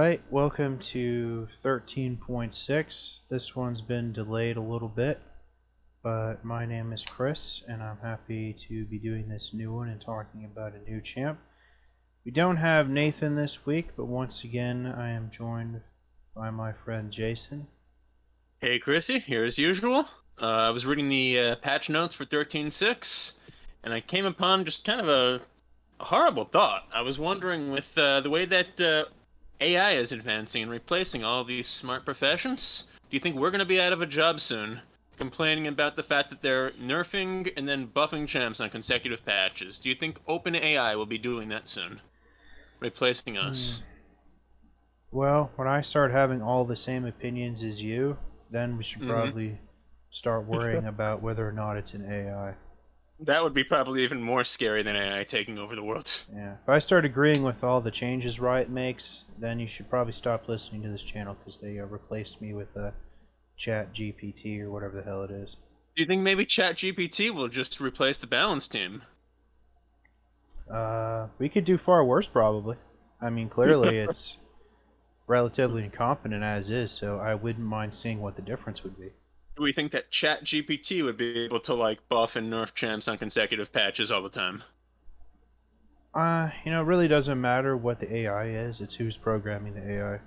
Alright, welcome to 13.6. This one's been delayed a little bit, but my name is Chris, and I'm happy to be doing this new one and talking about a new champ. We don't have Nathan this week, but once again I am joined by my friend Jason. Hey Chrissy, here as usual. I was reading the patch notes for 13.6, and I came upon just kind of a horrible thought. I was wondering, with the way that AI is advancing and replacing all these smart professions, do you think we're going to be out of a job soon? Complaining about the fact that they're nerfing and then buffing champs on consecutive patches. Do you think OpenAI will be doing that soon? Replacing us? Well, when I start having all the same opinions as you, then we should Mm-hmm. probably start worrying about whether or not it's an AI. That would be probably even more scary than AI taking over the world. Yeah, if I start agreeing with all the changes Riot makes, then you should probably stop listening to this channel because they replaced me with Chat GPT or whatever the hell it is. Do you think maybe ChatGPT will just replace the balance team? We could do far worse, probably. I mean, clearly it's relatively incompetent as is, so I wouldn't mind seeing what the difference would be. Do we think that ChatGPT would be able to like buff and nerf champs on consecutive patches all the time? It really doesn't matter what the AI is, it's who's programming the AI.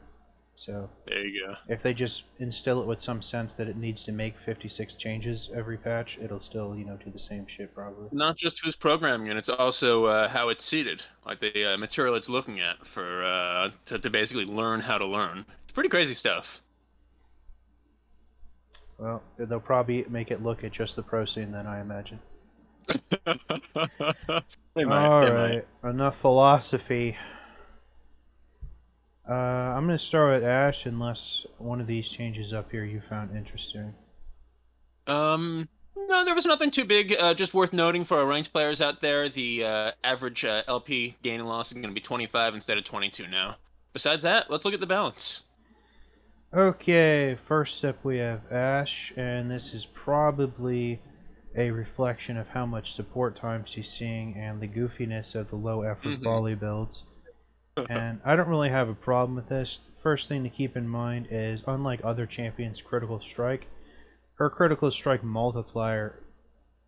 So, There you go. if they just instill it with some sense that it needs to make 56 changes every patch, it'll still, do the same shit, probably. Not just who's programming it, it's also how it's seeded, like the material it's looking at for to basically learn how to learn. It's pretty crazy stuff. Well, they'll probably make it look at just the pro scene then, I imagine. They might. They might. Alright, enough philosophy. I'm going to start with Ash unless one of these changes up here you found interesting. No, there was nothing too big. Just worth noting for our ranked players out there, the average LP gain and loss is going to be 25 instead of 22 now. Besides that, let's look at the balance. Okay, first up we have Ash, and this is probably a reflection of how much support time she's seeing and the goofiness of the low effort volley builds. And I don't really have a problem with this. The first thing to keep in mind is, unlike other champions' critical strike, her critical strike multiplier,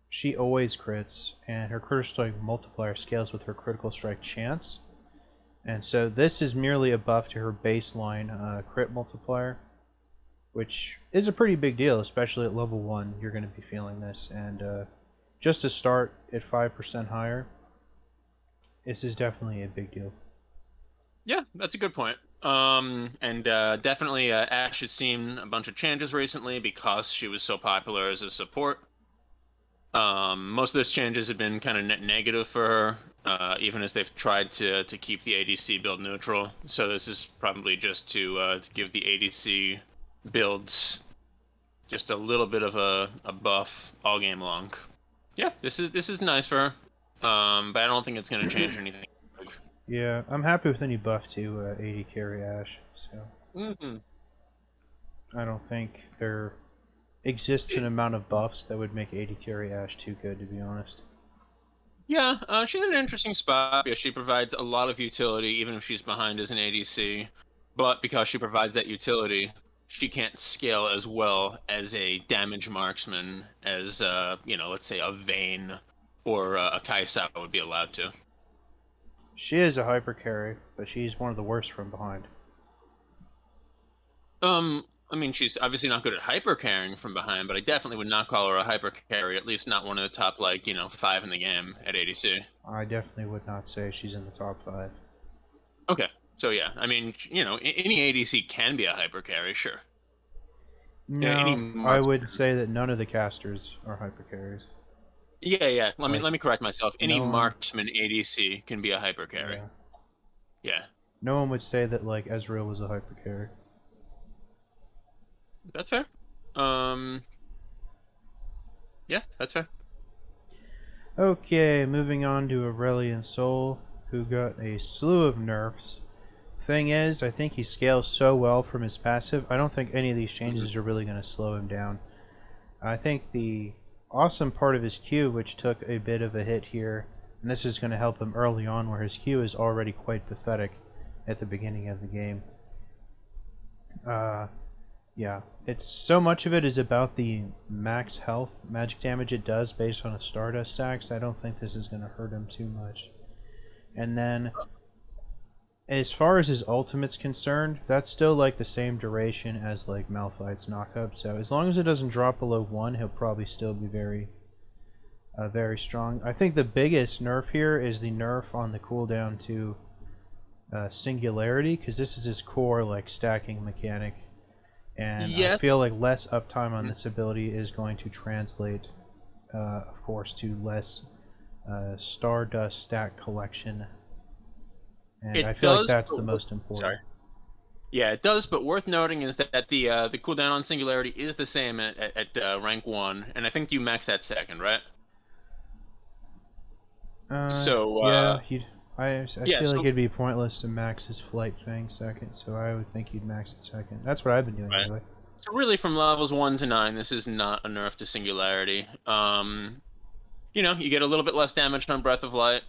she always crits, and her critical strike multiplier scales with her critical strike chance. And so this is merely a buff to her baseline crit multiplier, which is a pretty big deal, especially at level 1. You're going to be feeling this, and just to start at 5% higher, this is definitely a big deal. Yeah, that's a good point. And definitely Ash has seen a bunch of changes recently because she was so popular as a support. Most of those changes have been kind of net negative for her, even as they've tried to keep the ADC build neutral. So this is probably just to give the ADC builds just a little bit of a buff all game long. Yeah, this is nice for her. But I don't think it's going to change anything. Yeah, I'm happy with any buff to AD carry Ash, so I don't think there exists an amount of buffs that would make AD carry Ash too good, to be honest. Yeah, she's in an interesting spot because she provides a lot of utility, even if she's behind as an ADC. But because she provides that utility, she can't scale as well as a damage marksman, as let's say a Vayne or a Kai'Sa would be allowed to. She is a hyper carry, but she's one of the worst from behind. I mean, she's obviously not good at hyper carrying from behind, but I definitely would not call her a hyper carry. At least not one of the top 5 in the game at ADC. I definitely would not say she's in the top 5. Okay, so yeah, I mean, any ADC can be a hyper carry, sure. Yeah, any No, I would say that none of the casters are hyper carries. Yeah. Like, Let me correct myself. Any no one, marksman ADC can be a hyper carry. yeah, Yeah, no one would say that like Ezreal was a hyper carry. that's fair. Um, yeah, that's fair. Okay, moving on to Aurelion Sol, who got a slew of nerfs. Thing is, I think he scales so well from his passive, I don't think any of these changes are really going to slow him down. I think the awesome part of his Q, which took a bit of a hit here, and this is going to help him early on where his Q is already quite pathetic at the beginning of the game, Yeah, it's so much of it is about the max health magic damage it does based on a Stardust stack, so I don't think this is going to hurt him too much. And then, as far as his ultimate's concerned, that's still like the same duration as like Malphite's knockup, so as long as it doesn't drop below 1, he'll probably still be very strong. I think the biggest nerf here is the nerf on the cooldown to Singularity, because this is his core like stacking mechanic. And I Yes. feel like less uptime on this ability is going to translate, of course, to less Stardust stack collection. And I It feel like does. that's the But most sorry. important. Yeah, it does. But worth noting is that the cooldown on Singularity is the same at rank 1, and I think you max that second, right? So Yeah, I yeah. feel like So it'd be pointless to max his flight thing second, so I would think you'd max it second. That's what I've been doing right. anyway. So really, from levels 1 to 9, this is not a nerf to Singularity. You get a little bit less damage on Breath of Light.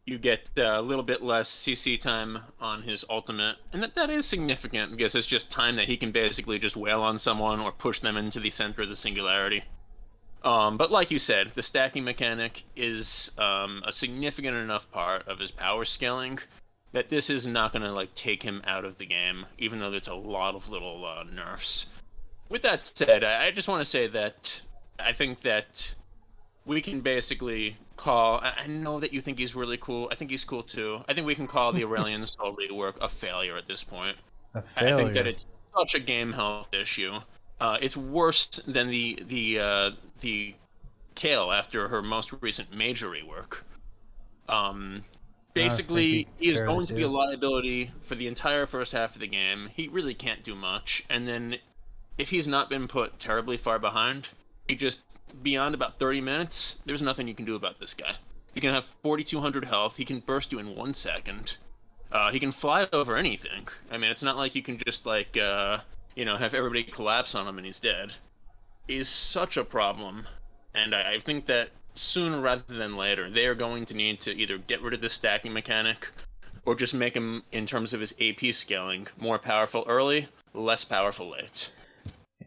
You get a little bit less CC time on his ultimate, and that is significant because it's just time that he can basically just wail on someone or push them into the center of the Singularity. But like you said, the stacking mechanic is a significant enough part of his power scaling that this is not going to like take him out of the game, even though there's a lot of little nerfs. With that said, I just want to say that I think that we can basically call. I know that you think he's really cool. I think he's cool too. I think we can call the Aurelion Sol rework a failure at this point. A I think that failure. it's such a game health issue. It's worse than the Kale after her most recent major rework. Um, I don't think you Basically, can he is compare the going to be a two. liability for the entire first half of the game. He really can't do much, and then if he's not been put terribly far behind, he just beyond about 30 minutes, there's nothing you can do about this guy. He can have 4,200 health. He can burst you in 1 second. He can fly over anything. I mean, it's not like you can just like have everybody collapse on him and he's dead. He's such a problem, and I think that sooner rather than later, they are going to need to either get rid of the stacking mechanic or just make him, in terms of his AP scaling, more powerful early, less powerful late.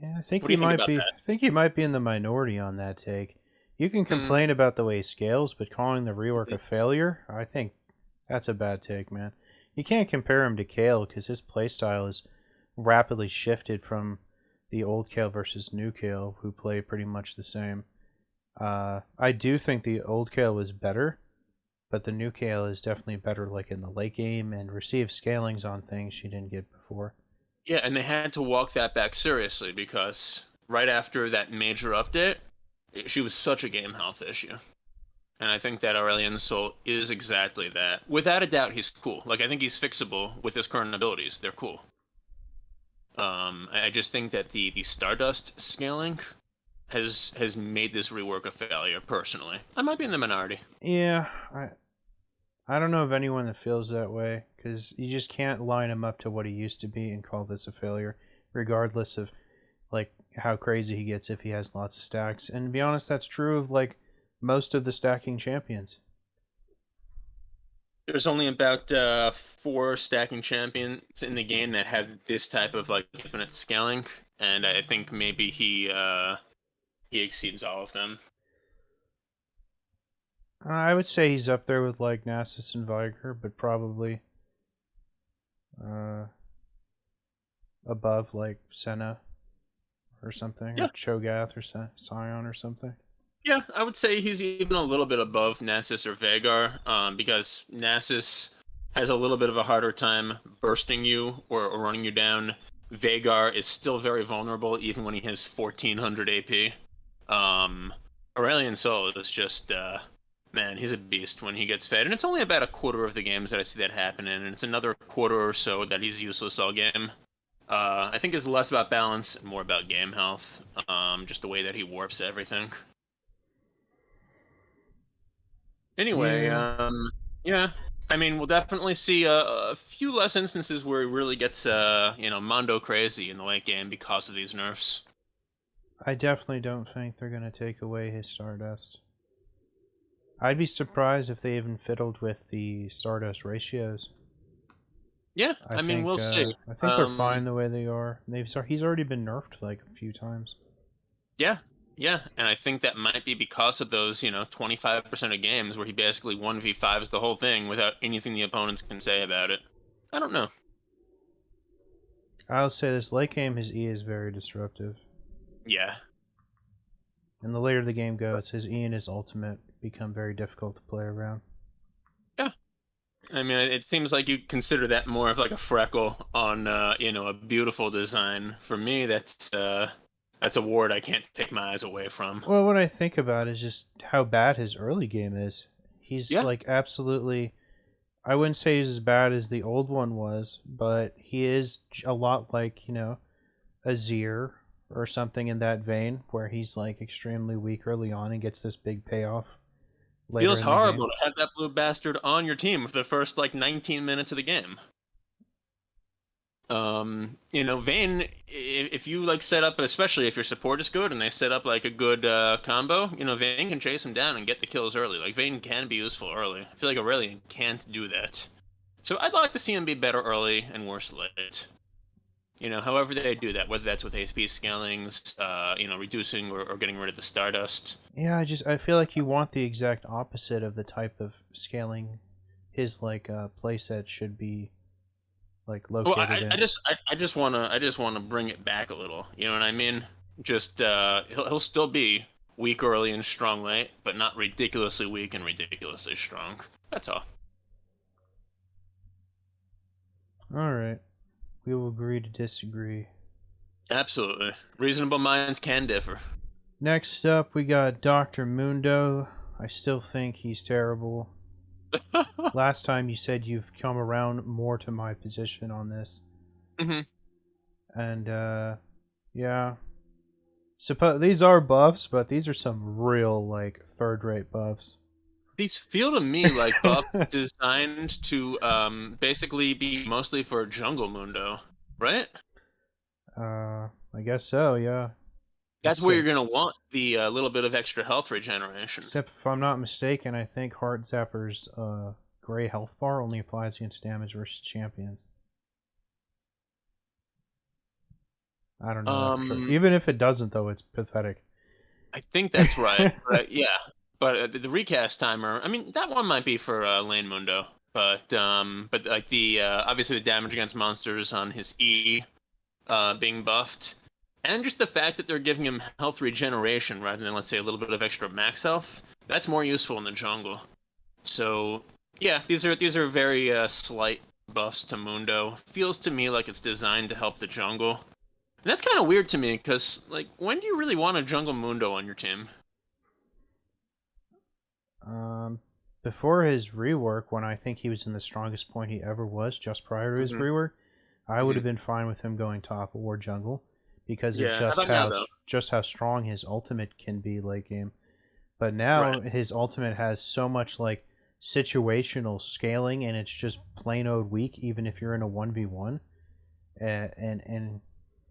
Yeah, I think What do he you think might about be. that? I think he might be in the minority on that take. You can Mm, complain about the way he scales, but calling the rework mhm. a failure, I think that's a bad take, man. You can't compare him to Kale because his playstyle is rapidly shifted from the old Kale versus new Kale, who play pretty much the same. I do think the old Kale was better, but the new Kale is definitely better, like in the late game, and receives scalings on things she didn't get before. Yeah, and they had to walk that back seriously because right after that major update, she was such a game health issue. And I think that Aurelion Sol is exactly that. Without a doubt, he's cool. Like, I think he's fixable with his current abilities. They're cool. I just think that the Stardust scaling has made this rework a failure. Personally, I might be in the minority. Yeah, I don't know of anyone that feels that way because you just can't line him up to what he used to be and call this a failure, regardless of like how crazy he gets if he has lots of stacks. And to be honest, that's true of like most of the stacking champions. There's only about 4 stacking champions in the game that have this type of like infinite scaling, and I think maybe he exceeds all of them. I would say he's up there with like Nasus and Viger, but probably uh, above like Senna or something, or Yeah, Cho'Gath or Sion or something. yeah, I would say he's even a little bit above Nasus or Vagar, because Nasus has a little bit of a harder time bursting you or running you down. Vagar is still very vulnerable even when he has 1,400 AP. Um, Aurelion Sol is just, man, he's a beast when he gets fed. And it's only about a quarter of the games that I see that happen in, and it's another quarter or so that he's useless all game. I think it's less about balance and more about game health, just the way that he warps everything. Anyway, Yeah, yeah. I mean, we'll definitely see a few less instances where he really gets, Mondo crazy in the late game because of these nerfs. I definitely don't think they're gonna take away his Stardust. I'd be surprised if they even fiddled with the Stardust ratios. Yeah, I I mean, think we'll see. I think they're fine the way they are. He's already been nerfed like a few times. Yeah, yeah, and I think that might be because of those, 25% of games where he basically 1v5s the whole thing without anything the opponents can say about it. I don't know. I'll say this: late game, his E is very disruptive, Yeah. and the later the game goes, his E and his ultimate become very difficult to play around. Yeah. I mean, it seems like you consider that more of like a freckle on, a beautiful design. For me, that's a ward I can't take my eyes away from. Well, what I think about is just how bad his early game is. He's Yeah. like absolutely. I wouldn't say he's as bad as the old one was, but he is a lot like Azir or something in that vein, where he's like extremely weak early on and gets this big payoff later Feels in the game. horrible to have that blue bastard on your team for the first like 19 minutes of the game. Vayne, if you like set up, especially if your support is good and they set up like a good combo, Vayne can chase him down and get the kills early. Like Vayne can be useful early. I feel like Aurelion can't do that. So I'd like to see him be better early and worse late. However they do that, whether that's with ASP scalings, reducing or getting rid of the Stardust. Yeah, I feel like you want the exact opposite of the type of scaling his playset should be like Well, located in. I just wanna bring it back a little. You know what I mean? Just he'll still be weak early and strong late, but not ridiculously weak and ridiculously strong. That's all. All right, we will agree to disagree. Absolutely. Reasonable minds can differ. Next up, we got Dr. Mundo. I still think he's terrible. Last time you said you've come around more to my position on this. hmm And, yeah. These are buffs, but these are some real, like, third-rate buffs. These feel to me like buffs designed to basically be mostly for jungle mundo, right? I guess so, yeah. That's where Except, you're gonna want the little bit of extra health regeneration. except if I'm not mistaken, I think Heart Zapper's, gray health bar only applies against damage versus champions. I don't know that for sure. Um, Even if it doesn't, though, it's pathetic. I think that's right. But yeah, but the recast timer. I mean, that one might be for Lane Mundo, but like the obviously the damage against monsters on his E being buffed, and just the fact that they're giving him health regeneration rather than let's say a little bit of extra max health. That's more useful in the jungle. So yeah, these are very slight buffs to Mundo. Feels to me like it's designed to help the jungle. And that's kind of weird to me because, like, when do you really want a Jungle Mundo on your team? Um, Before his rework, when I think he was in the strongest point he ever was, just prior to his hmm rework, I would hmm have been fine with him going top or jungle because of Yeah, how about now, though? just how strong his ultimate can be late game. But Right. now his ultimate has so much like situational scaling, and it's just plain old weak, even if you're in a 1v1. And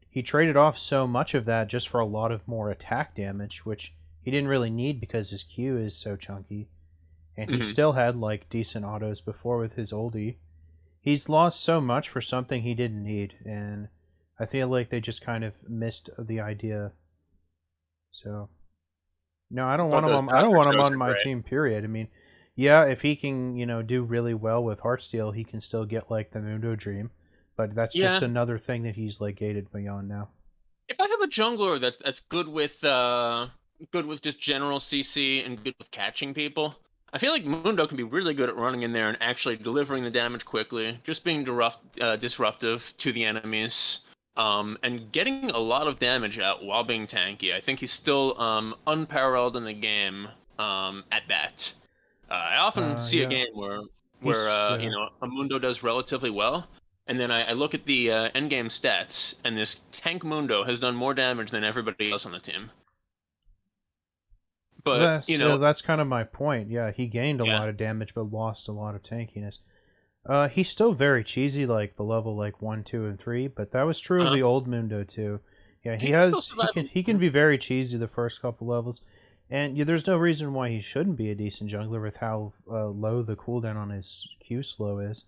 he traded off so much of that just for a lot of more attack damage, which he didn't really need because his Q is so chunky. And he hmm still had like decent autos before with his oldie. He's lost so much for something he didn't need, and I feel like they just kind of missed the idea. So no, I don't want But him those on. I don't Dodger want him shows on are my great. team. Period. I mean, yeah, if he can, do really well with Heartsteel, he can still get like the Mundo Dream. But that's just Yeah, another thing that he's like gated beyond now. if I have a jungler that's good with just general CC and good with catching people, I feel like Mundo can be really good at running in there and actually delivering the damage quickly, just being disruptive to the enemies, and getting a lot of damage out while being tanky. I think he's still unparalleled in the game at that. I often see a Yeah, game where he's a Mundo does relatively well, and then I look at the endgame stats, and this tank Mundo has done more damage than everybody else on the team. But that's kind of my point. Yeah, he gained a yeah, lot of damage but lost a lot of tankiness. He's still very cheesy, like the level like 1, 2, and 3, but that was true of uh, the old Mundo too. Yeah, he can still he can survive. be very cheesy the first couple levels, and yeah, there's no reason why he shouldn't be a decent jungler with how low the cooldown on his Q slow is.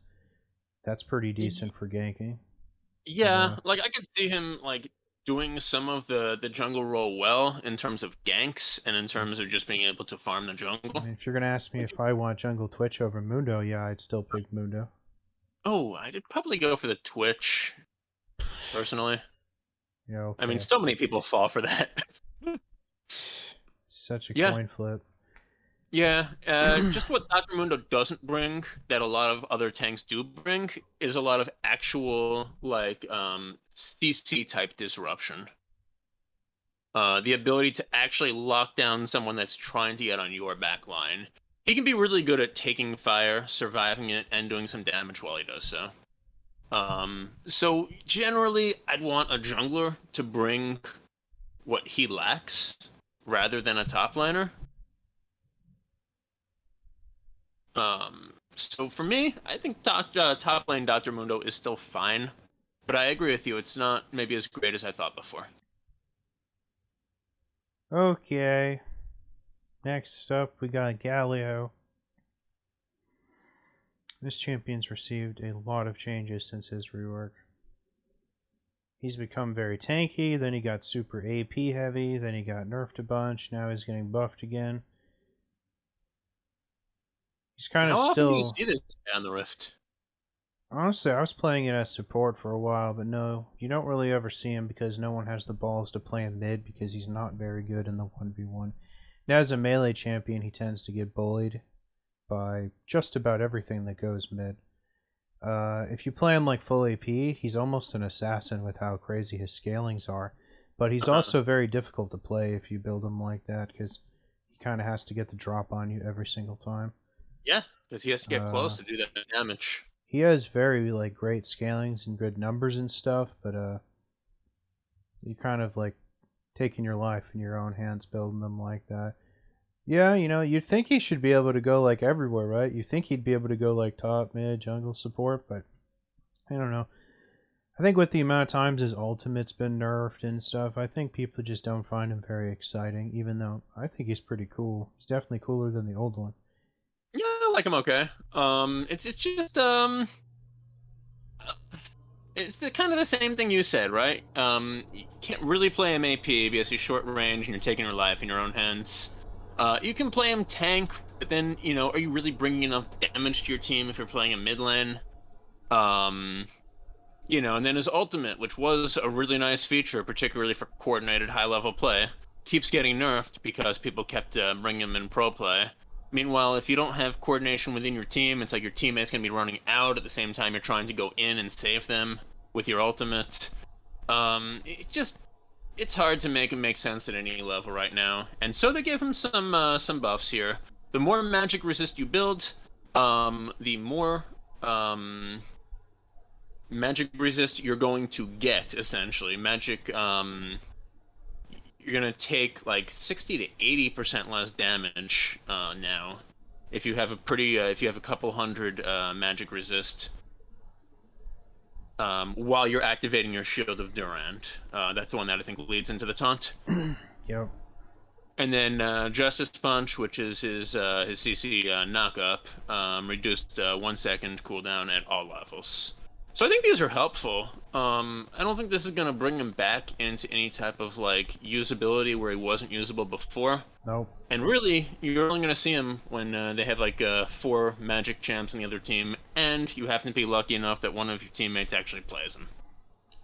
That's pretty decent for ganking. But Yeah, like I could see him like doing some of the jungle role well in terms of ganks and in terms of just being able to farm the I jungle. mean, if you're gonna ask me if I want jungle Twitch over Mundo, yeah, I'd still pick Mundo. Oh, I'd probably go for the Twitch personally. Yeah, I mean, okay. so many people fall for that. Such a Yeah, coin flip. yeah. Just what Dr. Mundo doesn't bring that a lot of other tanks do bring is a lot of actual like CC type disruption. The ability to actually lock down someone that's trying to get on your back line. He can be really good at taking fire, surviving it, and doing some damage while he does so. So generally, I'd want a jungler to bring what he lacks rather than a top laner. So for me, I think top lane Dr. Mundo is still fine, but I agree with you. It's not maybe as great as I thought before. Okay. Next up, we got Galio. This champion's received a lot of changes since his rework. He's become very tanky, then he got super AP heavy, then he got nerfed a bunch, now he's getting buffed again. He's kind of How often do you still... see this guy on the Rift? Honestly, I was playing it as support for a while, but no, you don't really ever see him because no one has the balls to play him mid because he's not very good in the 1v1. Now, as a melee champion, he tends to get bullied by just about everything that goes mid. If you play him like full AP, he's almost an assassin with how crazy his scalings are. But he's also very difficult to play if you build him like that because he kind of has to get the drop on you every single time. Yeah, because he has to get close to do that damage. He has very like great scalings and good numbers and stuff, but you kind of like taking your life in your own hands building them like that. Yeah, you know, you'd think he should be able to go like everywhere, right? You think he'd be able to go like top, mid, jungle support, but I don't know. I think with the amount of times his ultimate's been nerfed and stuff, I think people just don't find him very exciting, even though I think he's pretty cool. He's definitely cooler than the old one. Yeah, I like him okay. It's just it's the kind of the same thing you said, right? You can't really play him AP because he's short range and you're taking your life in your own hands. You can play him tank, but then are you really bringing enough damage to your team if you're playing a mid lane? And then his ultimate, which was a really nice feature, particularly for coordinated high level play, keeps getting nerfed because people kept bringing him in pro play. Meanwhile, if you don't have coordination within your team, it's like your teammates can be running out at the same time you're trying to go in and save them with your ultimate. It's hard to make him make sense at any level right now. And so they gave him some buffs here. The more magic resist you build, the more magic resist you're going to get, essentially. Magic you're gonna take like 60 to 80% less damage now if you have a couple hundred magic resist while you're activating your Shield of Durand. That's the one that I think leads into the taunt. Yep. And then Justice Punch, which is his CC knock-up, reduced 1 second cooldown at all levels. So I think these are helpful. I don't think this is going to bring him back into any type of like usability where he wasn't usable before. Nope. And really, you're only going to see him when they have like 4 magic champs on the other team, and you happen to be lucky enough that one of your teammates actually plays him.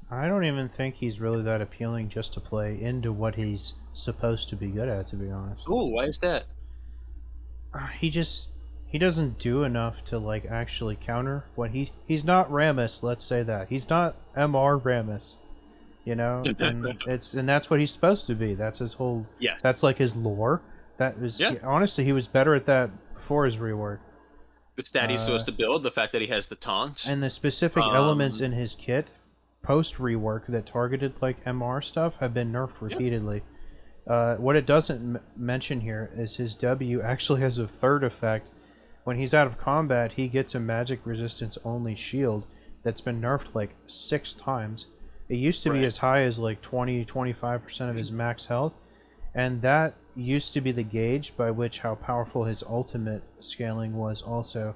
I don't even think he's really that appealing just to play into what he's supposed to be good at, to be honest. Ooh, why is that? He doesn't do enough to like actually counter what he's not Rammus, let's say that. He's not MR Rammus. You know? and that's what he's supposed to be. That's his whole Yes. That's like his lore. Honestly, he was better at that before his rework. The stat he's supposed to build, the fact that he has the taunt. And the specific elements in his kit post rework that targeted like MR stuff have been nerfed repeatedly. What it doesn't mention here is his W actually has a third effect. When he's out of combat, he gets a magic resistance only shield that's been nerfed like 6 times. It used to be as high as like 20-25% of his max health, and that used to be the gauge by which how powerful his ultimate scaling was also.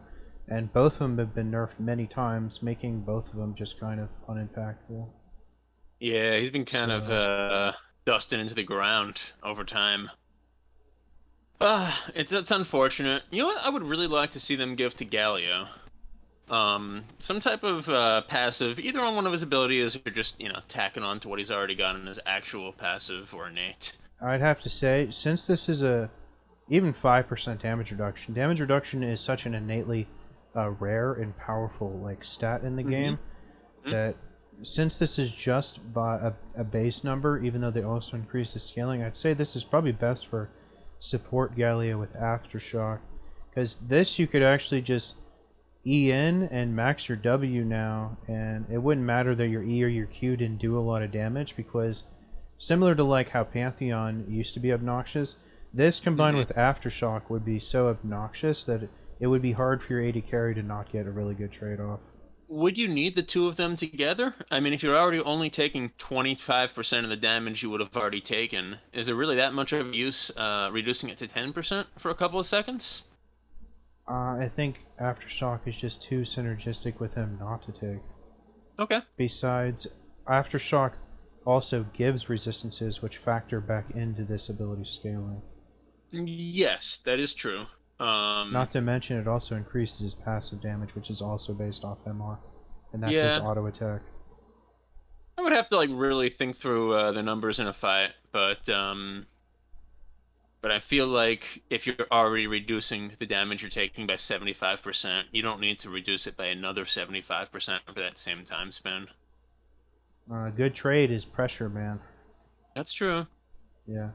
and both of them have been nerfed many times, making both of them just kind of unimpactful. Yeah, he's been kind of So dusting into the ground over time. It's unfortunate. You know what? I would really like to see them give to Galio. Some type of passive, either on one of his abilities or just, tacking on to what he's already got in his actual passive or innate. I'd have to say, since this is a even 5% damage reduction, damage reduction is such an innately rare and powerful like stat in the game that since this is just by a base number, even though they also increase the scaling, I'd say this is probably best for support Gallia with Aftershock, because this you could actually just E in and max your W now, and it wouldn't matter that your E or your Q didn't do a lot of damage, because similar to like how Pantheon used to be obnoxious, this combined with Aftershock would be so obnoxious that it would be hard for your AD carry to not get a really good trade-off. Would you need the two of them together? I mean, if you're already only taking 25% of the damage you would have already taken, is there really that much of use reducing it to 10% for a couple of seconds? I think Aftershock is just too synergistic with him not to take. Okay. Besides, Aftershock also gives resistances which factor back into this ability scaling. Yes, that is true. Not to mention, it also increases his passive damage, which is also based off MR, and that's his Yeah, auto attack. I would have to like really think through the numbers in a fight, but I feel like if you're already reducing the damage you're taking by 75%, you don't need to reduce it by another 75% for that same time span. Good trade is pressure, man. That's true. Yeah.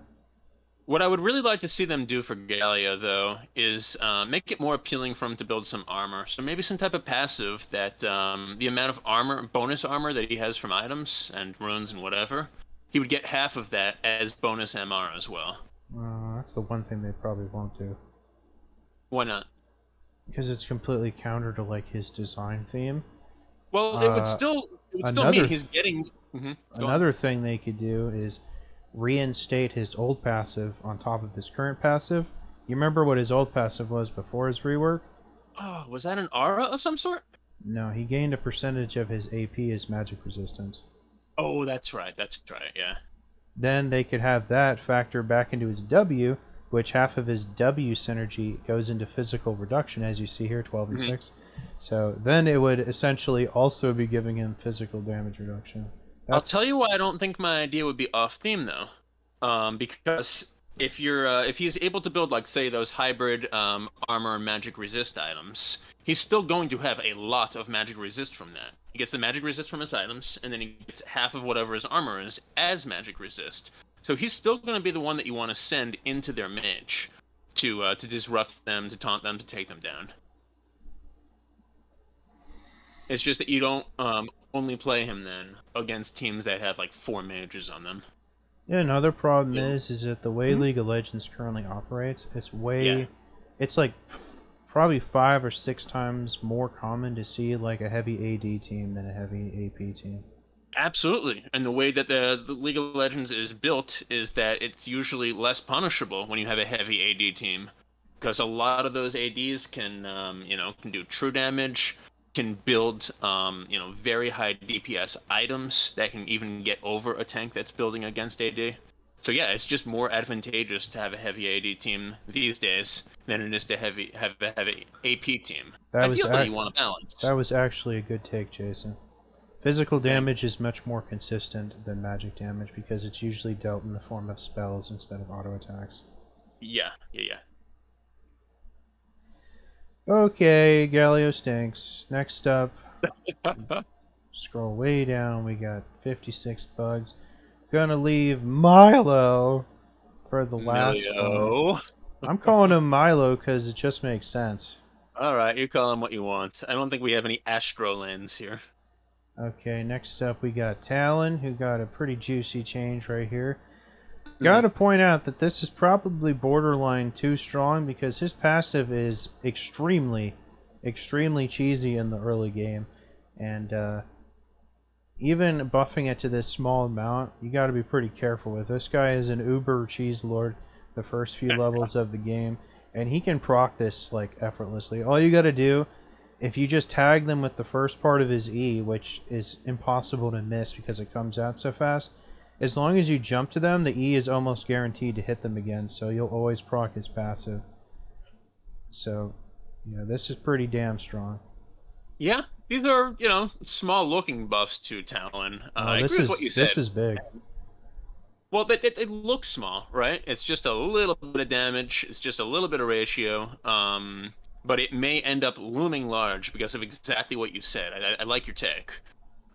What I would really like to see them do for Gallia, though, is make it more appealing for him to build some armor. So maybe some type of passive that the amount of armor, bonus armor that he has from items and runes and whatever, he would get half of that as bonus MR as well. That's the one thing they probably won't do. Why not? Because it's completely counter to like his design theme. Well, it would still mean he's getting. Go on. Another thing they could do is reinstate his old passive on top of his current passive. You remember what his old passive was before his rework? Oh, was that an aura of some sort? No, he gained a percentage of his AP as magic resistance. Oh, that's right. That's right. Yeah. Then they could have that factor back into his W, which half of his W synergy goes into physical reduction, as you see here, 12 and 6. So then it would essentially also be giving him physical damage reduction. I'll tell you why I don't think my idea would be off theme though, because if he's able to build like say those hybrid armor and magic resist items, he's still going to have a lot of magic resist from that. He gets the magic resist from his items, and then he gets half of whatever his armor is as magic resist. So he's still going to be the one that you want to send into their mage to disrupt them, to taunt them, to take them down. It's just that you don't only play him then against teams that have like 4 mages on them. Yeah, another problem is that the way League of Legends currently operates, it's like probably 5 or 6 times more common to see like a heavy AD team than a heavy AP team. Absolutely. And the way that the League of Legends is built is that it's usually less punishable when you have a heavy AD team. Because a lot of those ADs can do true damage, can build very high DPS items that can even get over a tank that's building against AD. So yeah, it's just more advantageous to have a heavy AD team these days than it is to have a heavy AP team. Ideally, you want a balance. That was actually a good take, Jason. Physical damage is much more consistent than magic damage because it's usually dealt in the form of spells instead of auto attacks. Yeah. Okay, Galio stinks. Next up, scroll way down, we got 56 bugs. Gonna leave Milo for the last one. I'm calling him Milo because it just makes sense. Alright, you call him what you want. I don't think we have any Astrolands here. Okay, next up we got Talon, who got a pretty juicy change right here. Gotta point out that this is probably borderline too strong because his passive is extremely cheesy in the early game. And even buffing it to this small amount, you gotta be pretty careful with. This guy is an uber cheese lord the first few levels of the game, and he can proc this like effortlessly. All you gotta do if you just tag them with the first part of his E, which is impossible to miss because it comes out so fast, as long as you jump to them, the E is almost guaranteed to hit them again, so you'll always proc his passive. So, yeah, this is pretty damn strong. Yeah, these are, small looking buffs to Talon. I This agree with what you is said. this is big. Well, it looks small, right? It's just a little bit of damage. It's just a little bit of ratio. But it may end up looming large because of exactly what you said. I like your take.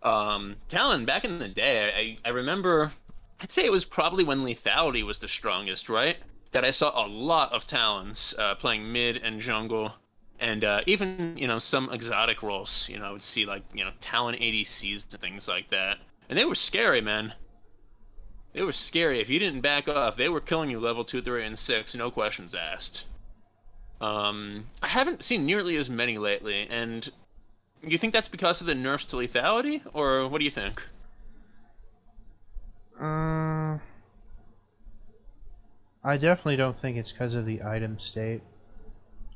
Talon, back in the day, I remember, I'd say it was probably when lethality was the strongest, right? That I saw a lot of Talons playing mid and jungle, and even, some exotic roles. I would see like, Talon ADCs and things like that. And they were scary, man. They were scary. If you didn't back off, they were killing you level 2, 3, and 6, no questions asked. I haven't seen nearly as many lately, and you think that's because of the nerfs to lethality, or what do you think? I definitely don't think it's because of the item state.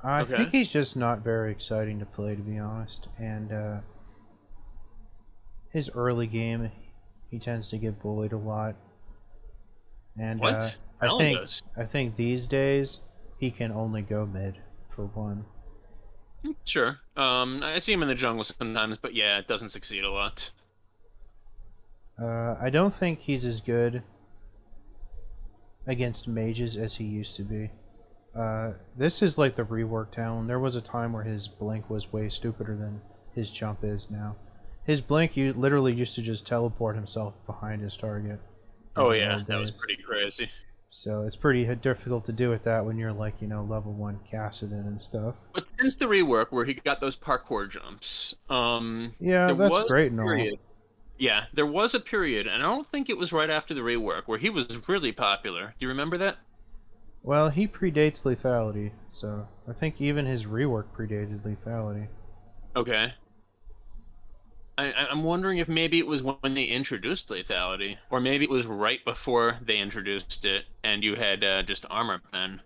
I think Okay. he's just not very exciting to play, to be honest. And his early game, he tends to get bullied a lot. And What? I Alan think does. I think these days he can only go mid for one. Sure. I see him in the jungle sometimes, but yeah, it doesn't succeed a lot. I don't think he's as good against mages as he used to be. This is like the rework Talon. There was a time where his blink was way stupider than his jump is now. His blink, you literally used to just teleport himself behind his target in Oh the yeah, old that was days. pretty crazy. So it's pretty difficult to do with that when you're like, level 1 Kassadin and stuff. But since the rework where he got those parkour jumps, Yeah, there that's was great a and all. period. Yeah, there was a period, and I don't think it was right after the rework where he was really popular. Do you remember that? Well, he predates lethality, so I think even his rework predated lethality. Okay. I'm wondering if maybe it was when they introduced lethality, or maybe it was right before they introduced it, and you had just armor pen.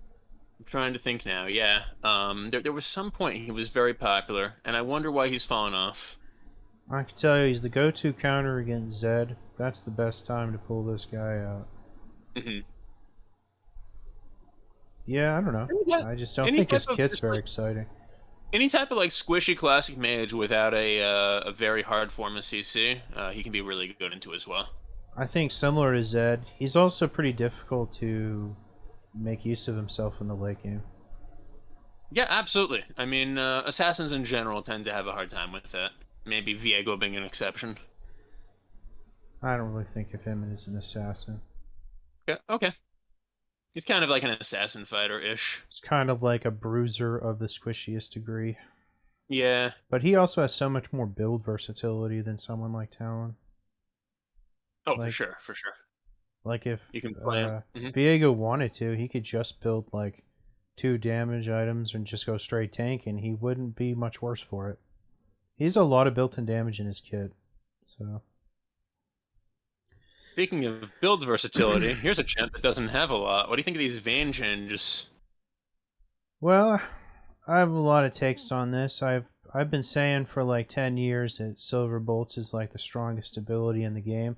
I'm trying to think now. Yeah. There was some point he was very popular, and I wonder why he's fallen off. I can tell you, he's the go-to counter against Zed. That's the best time to pull this guy out. Hmm. Yeah, I don't know. Yeah. I just don't Any think type his of kit's just very like exciting. any type of like squishy classic mage without a very hard form of CC, he can be really good into as well. I think similar to Zed, he's also pretty difficult to make use of himself in the late game. Yeah, absolutely. I mean, assassins in general tend to have a hard time with that. Maybe Viego being an exception. I don't really think of him as an assassin. Yeah, okay. He's kind of like an assassin fighter-ish. He's kind of like a bruiser of the squishiest degree. Yeah. But he also has so much more build versatility than someone like Talon. Oh, for Like, sure, for sure. like if You can play him. Viego wanted to, he could just build like 2 damage items and just go straight tank, and he wouldn't be much worse for it. He's a lot of built-in damage in his kit, so. Speaking of build versatility, here's a champ that doesn't have a lot. What do you think of these Vayne changes? Well, I have a lot of takes on this. I've been saying for like 10 years that Silver Bolts is like the strongest ability in the game.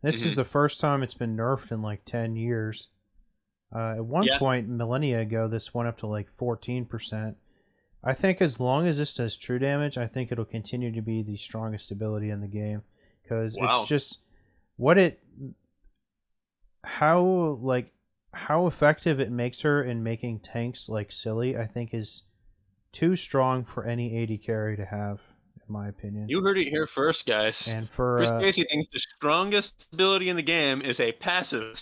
This is the first time it's been nerfed in like 10 years. At one Yeah. point, millennia ago, this went up to like 14%. I think as long as this does true damage, I think it'll continue to be the strongest ability in the game. Because it's Wow. just what it. How effective it makes her in making tanks like silly, I think is too strong for any AD carry to have, in my opinion. You heard it here first, guys. And for Chris Casey thinks the strongest ability in the game is a passive.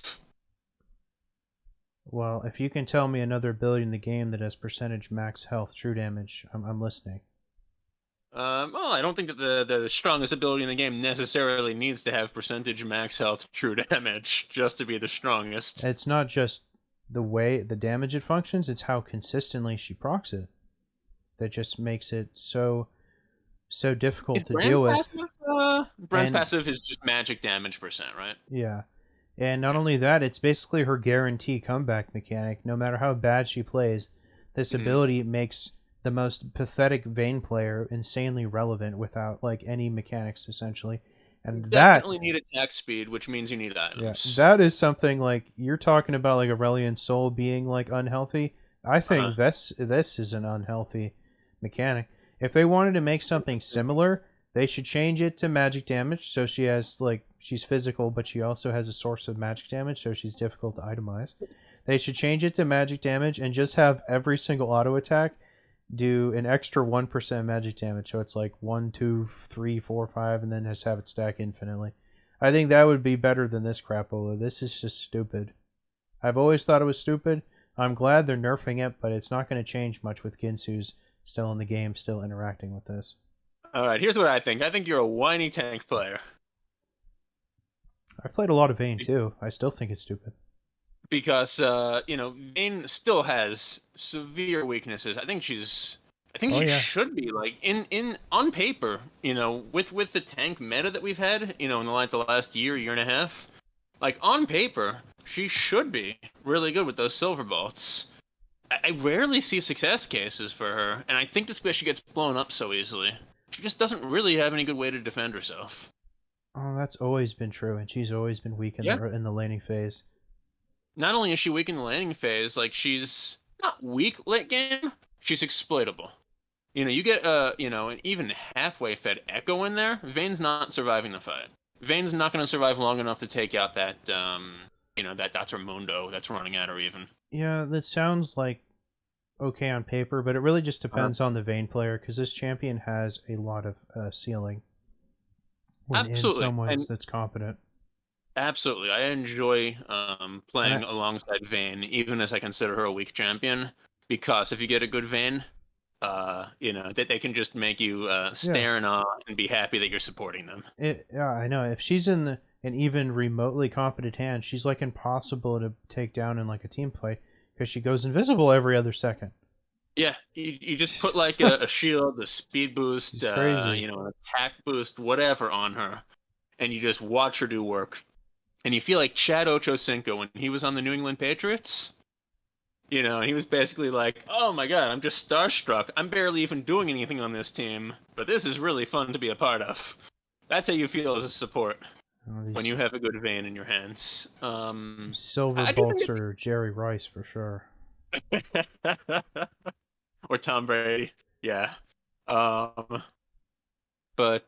well, if you can tell me another ability in the game that has percentage max health true damage, I'm listening. Well, I don't think that the strongest ability in the game necessarily needs to have percentage max health true damage just to be the strongest. It's not just the way the damage it functions, it's how consistently she procs it that just makes it so difficult Is to Brand deal with. passive? Brand's And passive is just magic damage percent, right? yeah. And not only that, it's basically her guarantee comeback mechanic. No matter how bad she plays, this Mhm. ability makes the most pathetic Vayne player, insanely relevant without like any mechanics essentially. You And that, definitely need attack speed, which means you need yeah, items. that is something like you're talking about like Aurelion Soul being like unhealthy. I Uh-huh. think this is an unhealthy mechanic. If they wanted to make something similar, they should change it to magic damage so she has like she's physical but she also has a source of magic damage so she's difficult to itemize. They should change it to magic damage and just have every single auto attack do an extra 1% magic damage. So it's like 1, 2, 3, 4, 5, and then just have it stack infinitely. I think that would be better than this crapola. This is just stupid. I've always thought it was stupid. I'm glad they're nerfing it, but it's not going to change much with Ginsu's still in the game, still interacting with this. All right, here's what I think. I think you're a whiny tank player I've played a lot of Vayne too. I still think it's stupid. because Vayne still has severe weaknesses. I think Oh she yeah, should be like in on paper, with the tank meta that we've had, in the last year and a half. Like on paper, she should be really good with those silver bolts. I rarely see success cases for her, and I think that's because she gets blown up so easily. She just doesn't really have any good way to defend herself. oh that's always been true, and she's always been weak Yeah. in the laning phase. Not only is she weak in the landing phase, like she's not weak late game, she's exploitable. You get an even halfway fed Echo in there, Vayne's not surviving the fight. Vayne's not going to survive long enough to take out that Dr. Mundo that's running at her even. Yeah, that sounds like okay on paper, but it really just Uh, depends on the Vayne player because this champion has a lot of ceiling when in Absolutely. someone's And that's competent. absolutely. I enjoy And playing alongside Vayne, even as I consider her a weak champion, because if you get a good Vayne, that they can just make you yeah, stare in awe and be happy that you're supporting them. yeah, I know. If she's in an even remotely competent hand, she's like impossible to take down in like a team fight because she goes invisible every other second. Yeah, you just put like a shield, a speed boost, She's crazy. an attack boost, whatever on her, and you just watch her do work. And you feel like Chad Ochocinco when he was on the New England Patriots. He was basically like, "Oh my god, I'm just starstruck. I'm barely even doing anything on this team, but this is really fun to be a part of." That's how you feel as a support Oh, when these you have a good vein in your hands. silver I do bolts think are Jerry Rice for sure. it's or Tom Brady, yeah. Um, but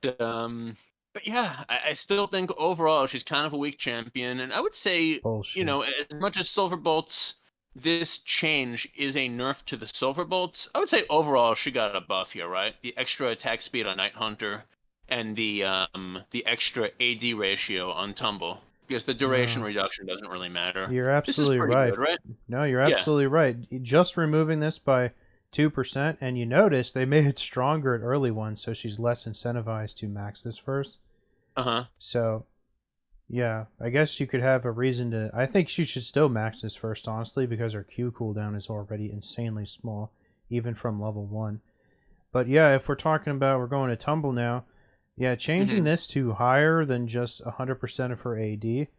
yeah, I still think overall she's kind of a weak champion, and I would say, Bullshit. as much as Silver Bolts, this change is a nerf to the Silver Bolts. I would say overall she got a buff here, right? The extra attack speed on Night Hunter, and the extra AD ratio on Tumble, because the duration No. reduction doesn't really matter. You're This is absolutely pretty right. good, right? No, you're Yeah. absolutely right. Just removing this by 2%, and you notice they made it stronger at early ones, so she's less incentivized to max this first. Uh-huh. So, yeah, I guess you could have a reason to. I think she should still max this first, honestly, because her Q cooldown is already insanely small, even from level 1. But yeah, if we're talking about we're going to Tumble now, yeah, changing Hmm. this to higher than just 100% of her AD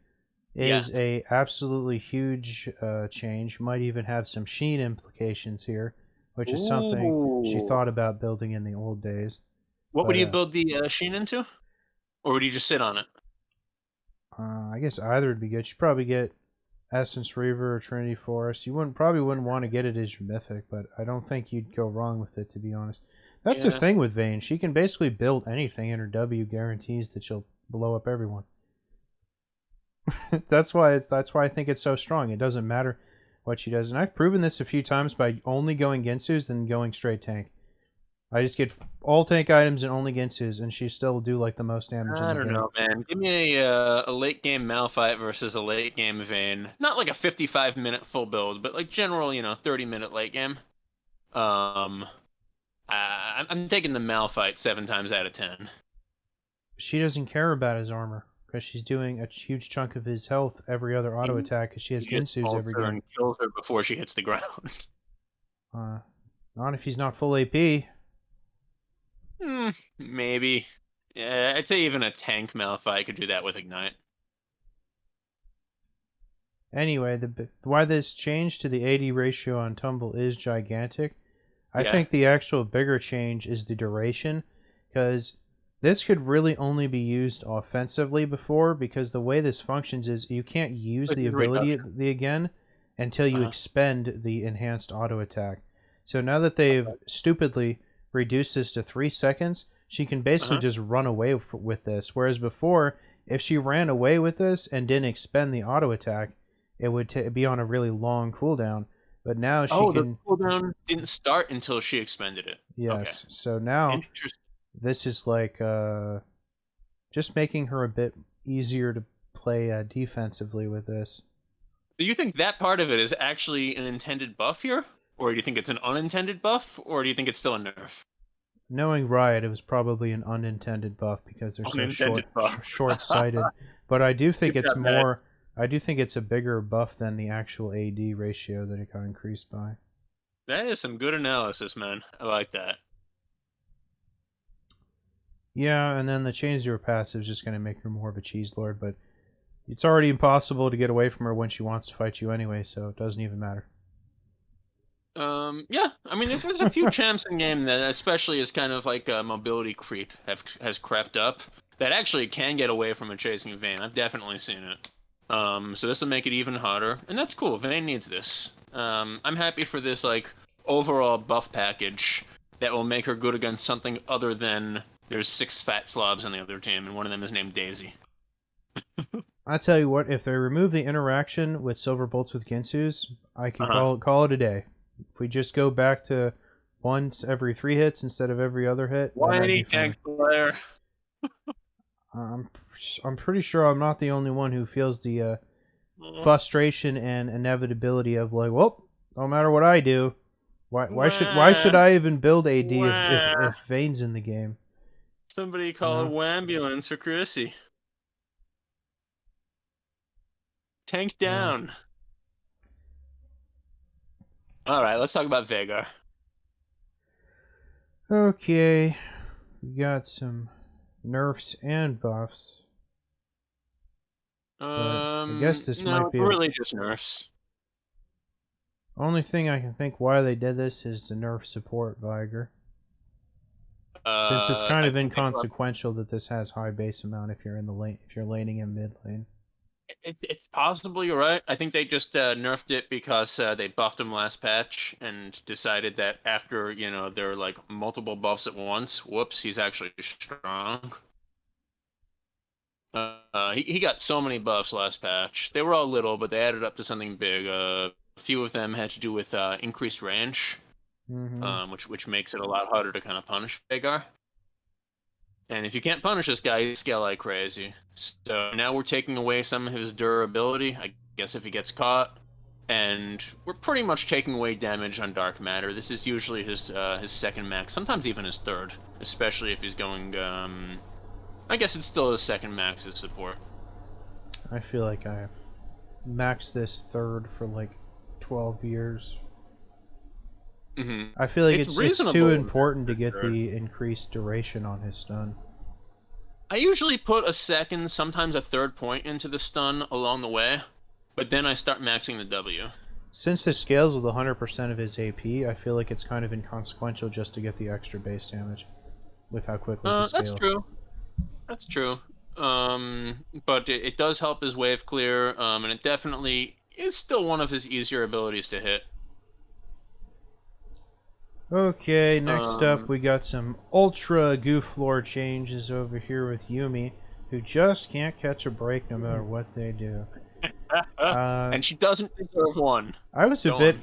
Yeah. is a absolutely huge change. Might even have some Sheen implications here, which is something she Ooh. thought about building in the old days. What would But you build the Sheen into? Or would you just sit on it? I guess either would be good. She'd probably get Essence Reaver or Trinity Forest. You wouldn't want to get it as your mythic, but I don't think you'd go wrong with it, to be honest. That's the Yeah. thing with Vayne. She can basically build anything, and her W guarantees that she'll blow up everyone. That's why I think it's so strong. It doesn't matter what she does, and I've proven this a few times by only going Ginsu's and going straight tank. I just get all tank items and only Ginsu's, and she still will do like the most damage in I the don't game. know, man. Give me a late game Malphite versus a late game Vayne. Not like a 55-minute full build, but like general, 30-minute late game. Um, I'm taking the Malphite 7 times out of 10. She doesn't care about his armor because she's doing a huge chunk of his health every other auto He, attack because she has he just Ginsu's ults every her game. and kills her before she hits the ground. Uh, Not if he's not full AP. Maybe. Yeah, I'd say even a tank Malphite could do that with Ignite. Anyway, why this change to the AD ratio on Tumble is gigantic. I Yeah. think the actual bigger change is the duration, because this could really only be used offensively before, because the way this functions is you can't use Like the the ability reduction. again until you Uh-huh. expend the enhanced auto attack. So now that they've stupidly reduced this to 3 seconds, she can basically Uh-huh. just run away with this. Whereas before, if she ran away with this and didn't expend the auto attack, it would be on a really long cooldown. But now she Oh, the can, cooldown didn't start until she expended it. Okay. yes. So now Interesting. this is like just making her a bit easier to play defensively with this. So you think that part of it is actually an intended buff here? Or do you think it's an unintended buff? Or do you think it's still a nerf? Knowing Riot, it was probably an unintended buff because they're so Unintended buff. short-sighted. But I do think Keep it's that bad. more. I do think it's a bigger buff than the actual AD ratio that it got increased by. That is some good analysis, man. I like that. Yeah, and then the change to her passive is just going to make her more of a cheese lord, but it's already impossible to get away from her when she wants to fight you anyway, so it doesn't even matter. Yeah. I mean, there's a few champs in game that, especially as kind of like a mobility creep, has crept up that actually can get away from a chasing Vayne. I've definitely seen it. So this will make it even harder, and that's cool. Vayne needs this. I'm happy for this like overall buff package that will make her good against something other than there's 6 fat slobs on the other team, and one of them is named Daisy. I tell you what, if they remove the interaction with Silver Bolts with Ginsu's, I can Uh-huh. call it a day. If we just go back to once every 3 hits instead of every other hit, then I'd be Whiny fine. tank player. I'm I'm pretty sure I'm not the only one who feels the frustration and inevitability of like, well, no matter what I do, why should Wah, I even build AD wah. if Vayne's in the game? Somebody You call a know? wambulance for Chrissy. Tank Yeah. down. All right, let's talk about Veigar. Okay, we got some nerfs and buffs, but I guess this No, might it's be a really just nerfs. only thing I can think why they did this is the nerf support Viger. Since it's kind I of think they inconsequential that this has high base amount if you're in the lane, if you're laning in mid lane. it's possible you're right. I think they just nerfed it because they buffed him last patch and decided that after there are like multiple buffs at once. Whoops, he's actually strong. He got so many buffs last patch. They were all little, but they added up to something big. A few of them had to do with increased range, Mm-hmm. which makes it a lot harder to kind of punish Veigar. And if you can't punish this guy, you scale like crazy. So now we're taking away some of his durability, I guess, if he gets caught. And we're pretty much taking away damage on Dark Matter. This is usually his second max, sometimes even his third, especially if he's going. I guess it's still his second max as support. I feel like I've maxed this third for like 12 years. I feel like It's it's too reasonable. important to For get sure. the increased duration on his stun. I usually put a second, sometimes a third point into the stun along the way, but then I start maxing the W. Since this scales with 100% of his AP, I feel like it's kind of inconsequential just to get the extra base damage with how quickly he That's scales. true. That's true. But it does help his wave clear, and it definitely is still one of his easier abilities to hit. Okay, next up Um, we got some ultra goof lore changes over here with Yumi, who just can't catch a break no matter what they do. and she doesn't deserve one. I was Go on.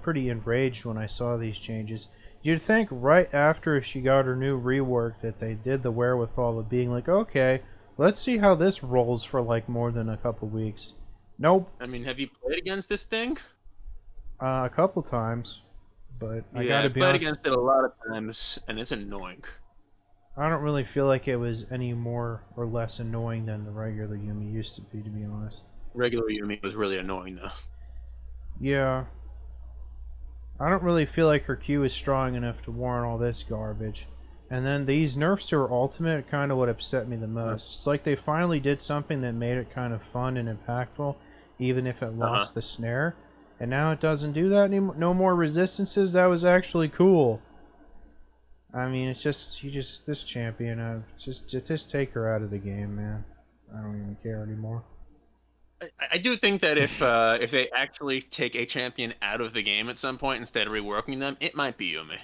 pretty enraged when I saw these changes. You'd think right after she got her new rework that they did the wherewithal of being like, okay, let's see how this rolls for like more than a couple weeks. Nope, I mean, have you played against this thing? a couple times, but I Yeah, gotta I've be played honest, against it a lot of times, and it's annoying. I don't really feel like it was any more or less annoying than the regular Yumi used to be honest. Regular Yumi was really annoying, though. Yeah, I don't really feel like her Q is strong enough to warrant all this garbage. And then these nerfs to her ultimate are kind of what upset me the most. It's like they finally did something that made it kind of fun and impactful, even if it Uh-huh. lost the snare. And now it doesn't do that anymore. No more resistances. That was actually cool. I mean, it's just this champion. Just take her out of the game, man. I don't even care anymore. I do think that if they actually take a champion out of the game at some point instead of reworking them, it might be Yumi.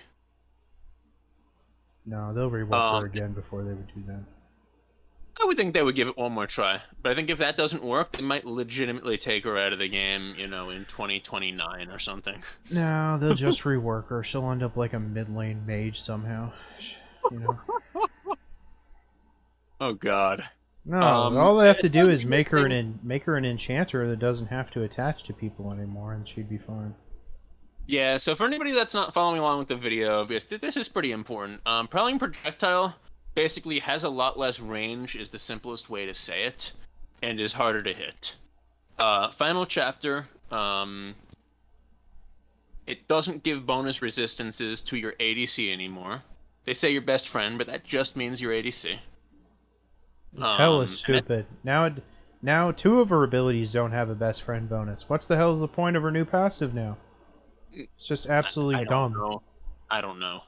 No, they'll rework her again before they would do that. I would think they would give it one more try. But I think if that doesn't work, they might legitimately take her out of the game, you know, in 2029 or something. No, they'll just rework her. She'll end up like a mid-lane mage somehow. You know. Oh god. No, all they have to do is make her an enchanter that doesn't have to attach to people anymore, and she'd be fine. Yeah, so for anybody that's not following along with the video, because this is pretty important. Prowling Projectile basically has a lot less range, is the simplest way to say it, and is harder to hit. Final Chapter, it doesn't give bonus resistances to your ADC anymore. They say your best friend, but that just means your ADC. This hell is stupid. Now 2 of her abilities don't have a best friend bonus. What's the hell is the point of her new passive now? It's just absolutely dumb. I don't know.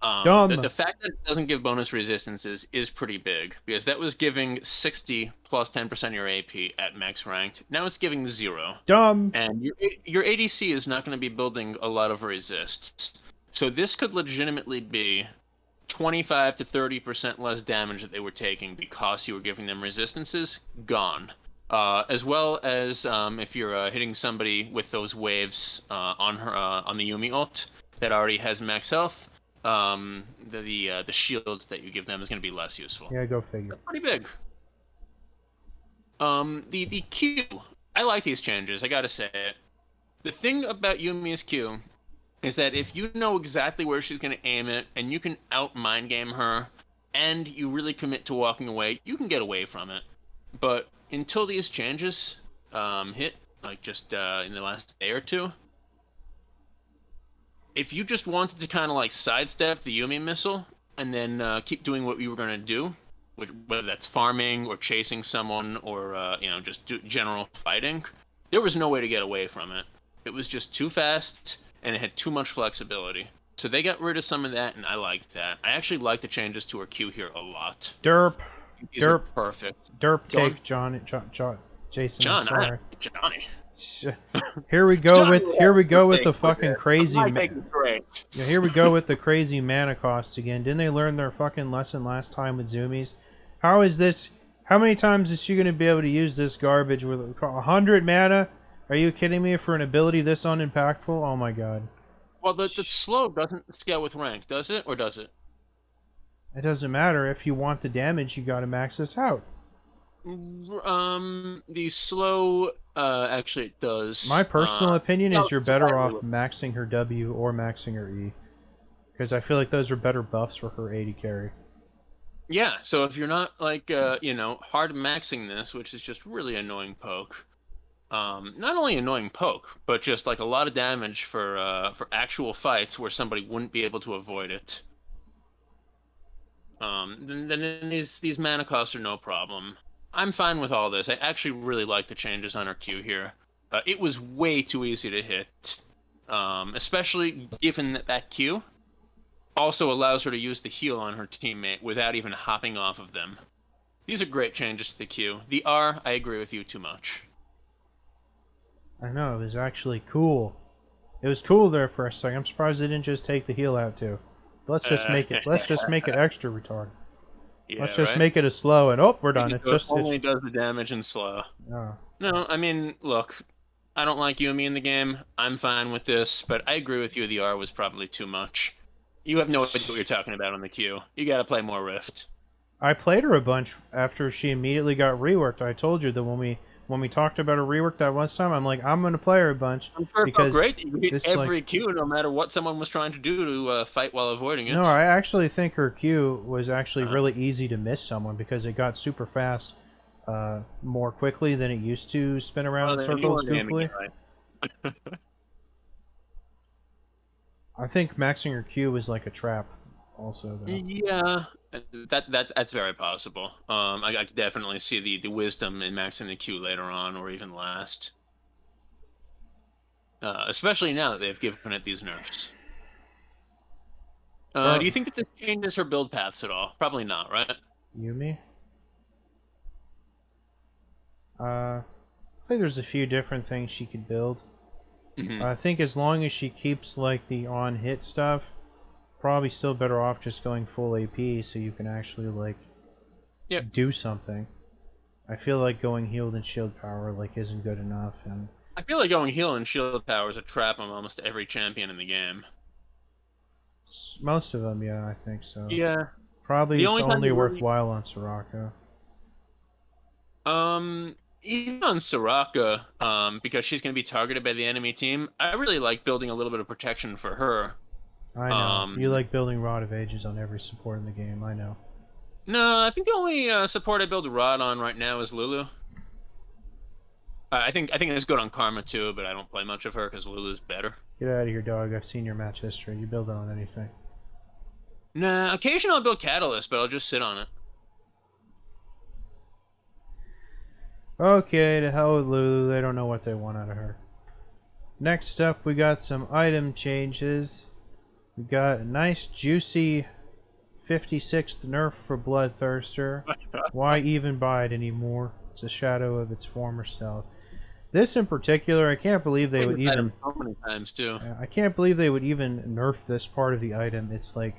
Dumb. The fact that it doesn't give bonus resistances is pretty big, because that was giving 60 plus 10% of your AP at max ranked. Now it's giving 0. Dumb. And your ADC is not going to be building a lot of resists. So this could legitimately be 25 to 30% less damage that they were taking because you were giving them resistances, gone. As well as if you're hitting somebody with those waves on the Yumi ult that already has max health, the shield that you give them is going to be less useful. Yeah, go figure. That's pretty big. The Q, I like these changes. I gotta say it. The thing about Yumi's Q is that if you know exactly where she's going to aim it, and you can out-mind game her, and you really commit to walking away, you can get away from it. But until these changes hit, like just in the last day or two, if you just wanted to kind of like sidestep the Yumi missile, and then keep doing what you were going to do, whether that's farming, or chasing someone, or just general fighting, there was no way to get away from it. It was just too fast, and it had too much flexibility. So they got rid of some of that, and I liked that. I actually like the changes to her Q here a lot. Derp. These are perfect. Derp cake, Jason. John, I'm sorry. Johnny. Here we go with the fucking crazy. Yeah, here we go with the crazy mana costs again. Didn't they learn their fucking lesson last time with Zoomies? How is this? How many times is she gonna be able to use this garbage with 100 mana? Are you kidding me? For an ability this unimpactful? Oh my god. Well, the slow doesn't scale with rank, does it? Or does it? It doesn't matter. If you want the damage, you gotta max this out. The slow, actually it does. My personal opinion is you're better off maxing her W or maxing her E. Because I feel like those are better buffs for her AD carry. Yeah, so if you're not, like, hard maxing this, which is just really annoying poke, not only annoying poke, but just like a lot of damage for actual fights where somebody wouldn't be able to avoid it. Then these mana costs are no problem. I'm fine with all this. I actually really like the changes on her Q here. It was way too easy to hit, especially given that Q also allows her to use the heal on her teammate without even hopping off of them. These are great changes to the Q. The R, I agree with you too much. I know, it was actually cool. It was cool there for a second. I'm surprised they didn't just take the heal out too. Let's just make it extra retarded. Yeah, let's just make it a slow and we're done. It only does the damage in slow. Oh. No, I mean, look, I don't like Yumi in the game. I'm fine with this, but I agree with you. The R was probably too much. You have no idea what you're talking about on the Q. You gotta play more Rift. I played her a bunch after she immediately got reworked. I told you that when we talked about her rework that one time, I'm like, I'm gonna play her a bunch. I'm sure because great. You hit every Q, no matter what someone was trying to do to fight while avoiding it. No, I actually think her Q was actually really easy to miss someone because it got super fast, more quickly than it used to spin around in circles goofily. Right. I think maxing her Q was like a trap, also. Though. Yeah, that's very possible. I could definitely see the wisdom in maxing the Q later on, or even last. especially now that they've given it these nerfs. Do Bro, you think that this changes her build paths at all? Probably not, right? Yumi? I think there's a few different things she could build. Hmm. I think as long as she keeps like the on hit stuff, probably still better off just going full AP so you can actually like Yep. do something. I feel like going healed and shield power like isn't good enough, and I feel like going heal and shield power is a trap on almost every champion in the game. most of them, yeah, I think so. Yeah. Probably The it's only time only you really, worthwhile on Soraka. even on Soraka, because she's going to be targeted by the enemy team, I really like building a little bit of protection for her. I know you Um, like building Rod of Ages on every support in the game. I know. no, I think the only support I build Rod on right now is Lulu. I think it's good on Karma too, but I don't play much of her because Lulu's better. Get out of here, dog. I've seen your match history. You build it on anything. Nah, occasionally I'll build Catalyst, but I'll just sit on it. Okay, to hell with Lulu. They don't know what they want out of her. Next up, we got some item changes. We got a nice, juicy 56th nerf for Bloodthirster. Why even buy it anymore? It's a shadow of its former self. This in particular, I can't believe they Played would this item even. so many times too. I can't believe they would even nerf this part of the item. It's like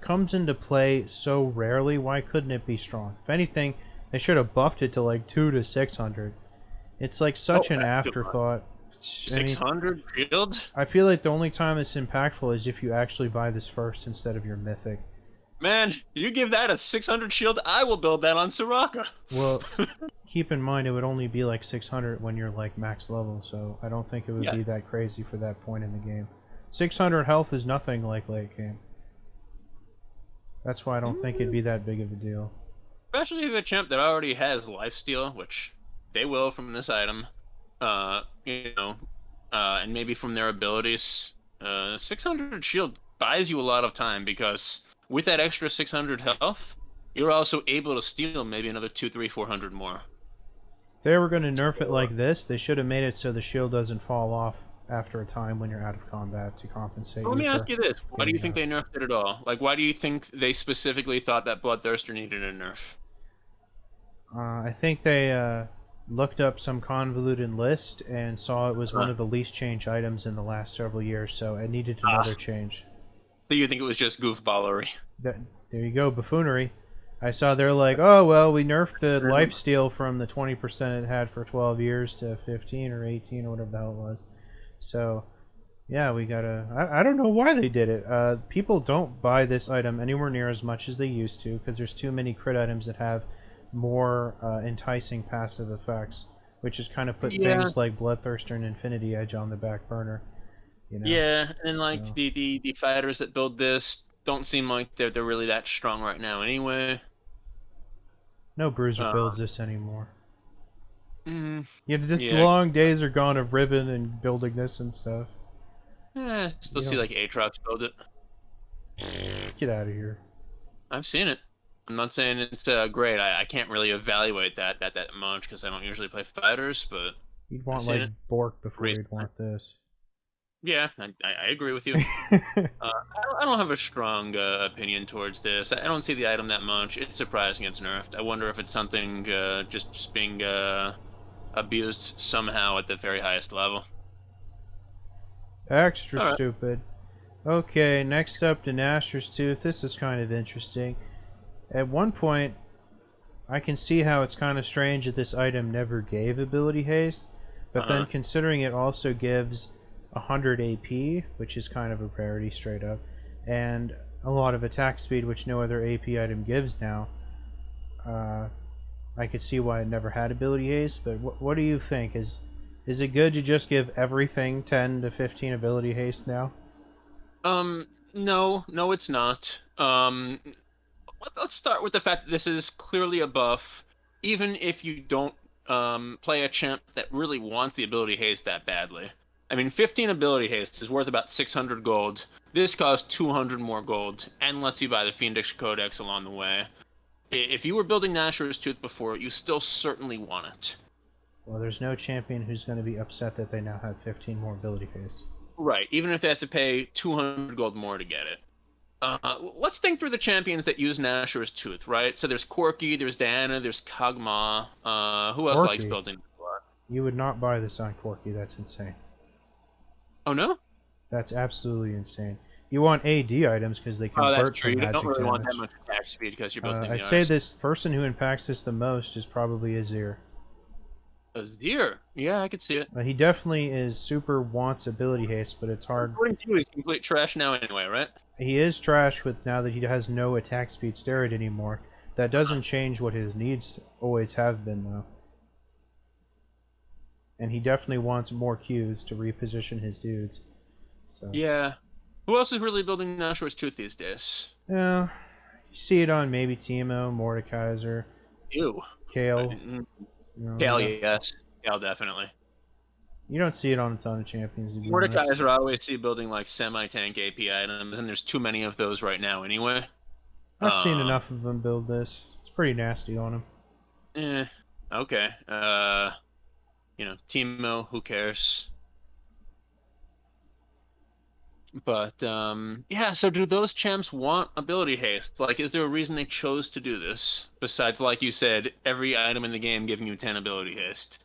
comes into play so rarely. Why couldn't it be strong? If anything, they should have buffed it to like 2 to 600. It's like such an afterthought. I mean, 600 shield? I feel like the only time it's impactful is if you actually buy this first instead of your mythic. Man, you give that a 600 shield, I will build that on Soraka. Well, keep in mind it would only be like 600 when you're like max level, so I don't think it would Yeah. be that crazy for that point in the game. 600 health is nothing like late game. That's why I don't think it'd be that big of a deal. Especially the champ that already has lifesteal, which they will from this item. You know, and maybe from their abilities. 600 shield buys you a lot of time because with that extra 600 health, you're also able to steal maybe another 2, 3, 400 more. If they were going to nerf it like this, they should have made it so the shield doesn't fall off after a time when you're out of combat to compensate Let you me ask for you this: why do you getting think nerfed. they nerfed it at all? Like, why do you think they specifically thought that Bloodthirster needed a nerf? I think they looked up some convoluted list and saw it was one of the least changed items in the last several years, so it needed another change. So you think it was just goofballery? That, there you go, buffoonery. I saw they're like, oh well, we nerfed the lifesteal from the 20% it had for 12 years to 15 or 18 or whatever the hell it was. So, yeah, we gotta. I don't know why they did it. People don't buy this item anywhere near as much as they used to because there's too many crit items that have more enticing passive effects, which has kind of put things like Bloodthirster and Infinity Edge on the back burner. You know. Yeah, and like So the fighters that build this don't seem like they're really that strong right now anyway. no bruiser Uh, builds this anymore. mm, Yeah, just yeah, long days are gone of Riven and building this and stuff. still You see don't like Aatrox build it. get out of here. I've seen it. I'm not saying it's great. I can't really evaluate that much because I don't usually play fighters, but You'd I've want seen like it. Bork before Great. you'd want this. Yeah, I agree with you. I don't have a strong opinion towards this. I don't see the item that much. It's surprising it's nerfed. I wonder if it's something just being abused somehow at the very highest level. Extra All right. stupid. Okay, next up, Denastra's Tooth. This is kind of interesting. At one point, I can see how it's kind of strange that this item never gave ability haste, but then considering it also gives 100 AP, which is kind of a rarity straight up, and a lot of attack speed, which no other AP item gives now, I could see why it never had ability haste. But what do you think? Is it good to just give everything 10 to 15 ability haste now? No, it's not. Let's start with the fact that this is clearly a buff, even if you don't play a champ that really wants the ability haste that badly. I mean, 15 ability haste is worth about 600 gold. This costs 200 more gold and lets you buy the Fiendish Codex along the way. If you were building Nashor's Tooth before, you still certainly want it. Well, there's no champion who's going to be upset that they now have 15 more ability haste. Right, even if they have to pay 200 gold more to get it. Let's think through the champions that use Nashor's Tooth, right? So there's Corki, there's Diana, there's Kog'Maw. Who else likes Corki. building a lot? You would not buy this on Corki. That's insane. Oh, no? That's absolutely insane. You want AD items because they Oh, that's convert true. to You don't magic really want that damage. much attack speed because you're building the I'd say arts. this person who impacts this the most is probably Azir. Azir. Yeah, I could see it. He definitely is super wants ability haste, but it's hard. According to you, he's complete trash now anyway, right? He is trash with now that he has no attack speed steroid anymore. That doesn't change what his needs always have been, though. And he definitely wants more Qs to reposition his dudes. So Yeah. Who else is really building Nashor's Tooth these days? yeah, you see it on maybe Teemo, Mordekaiser, Ew. Kale. Mm, You know, Kale, you don't- yes. Kale, definitely. You don't see it on a ton of champions. To be honest. Mordekaiser, I always see building like semi-tank AP items, and there's too many of those right now anyway. I've seen enough of them build this. It's pretty nasty on him. Okay. Teemo, who cares? But yeah, so do those champs want ability haste? Like, is there a reason they chose to do this? Besides, like you said, every item in the game giving you 10 ability haste.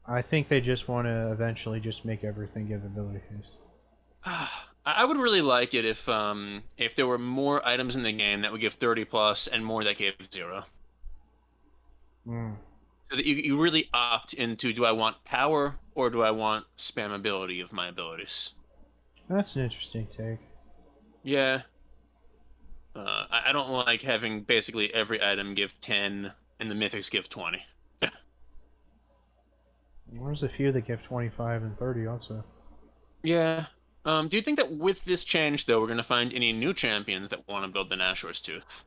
I think they just want to eventually just make everything give ability haste. I would really like it if there were more items in the game that would give 30 plus and more that gave 0. So that you really opt into, do I want power or do I want spammability of my abilities? That's an interesting take. Yeah. I don't like having basically every item give 10 and the mythics give 20. There's a few that give 25 and 30 also. Yeah. Do you think that with this change, though, we're going to find any new champions that want to build the Nashor's Tooth?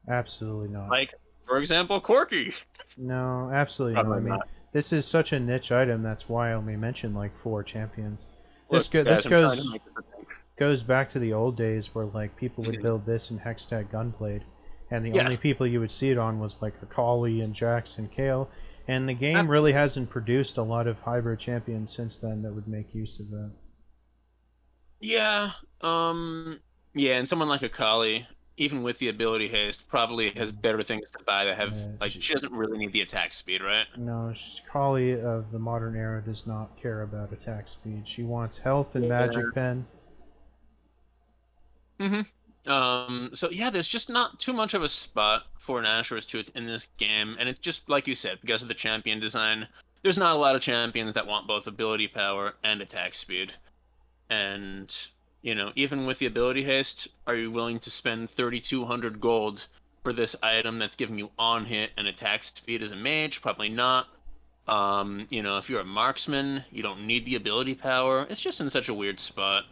Absolutely not. Like, for example, Corki. No, absolutely Probably not. I mean, not. this is such a niche item. That's why I only mentioned like 4 champions. This Look, guys, this I'm trying goes to make this a thing. goes back to the old days where like people would Mhm. build this in Hextech Gunblade, and the Yeah. only people you would see it on was like Akali and Jax and Kale. And the game really hasn't produced a lot of hybrid champions since then that would make use of that. Yeah. Yeah, and someone like Akali, even with the ability haste, probably has better things to buy that have Yeah, like she doesn't really need the attack speed, right? No, Kali of the modern era does not care about attack speed. She wants health and Yeah. magic pen. So yeah, there's just not too much of a spot for an Asher's Tooth in this game, and it's just like you said, because of the champion design, there's not a lot of champions that want both ability power and attack speed. And, even with the ability haste, are you willing to spend 3,200 gold for this item that's giving you on hit and attack speed as a mage? Probably not. If you're a marksman, you don't need the ability power. It's just in such a weird spot.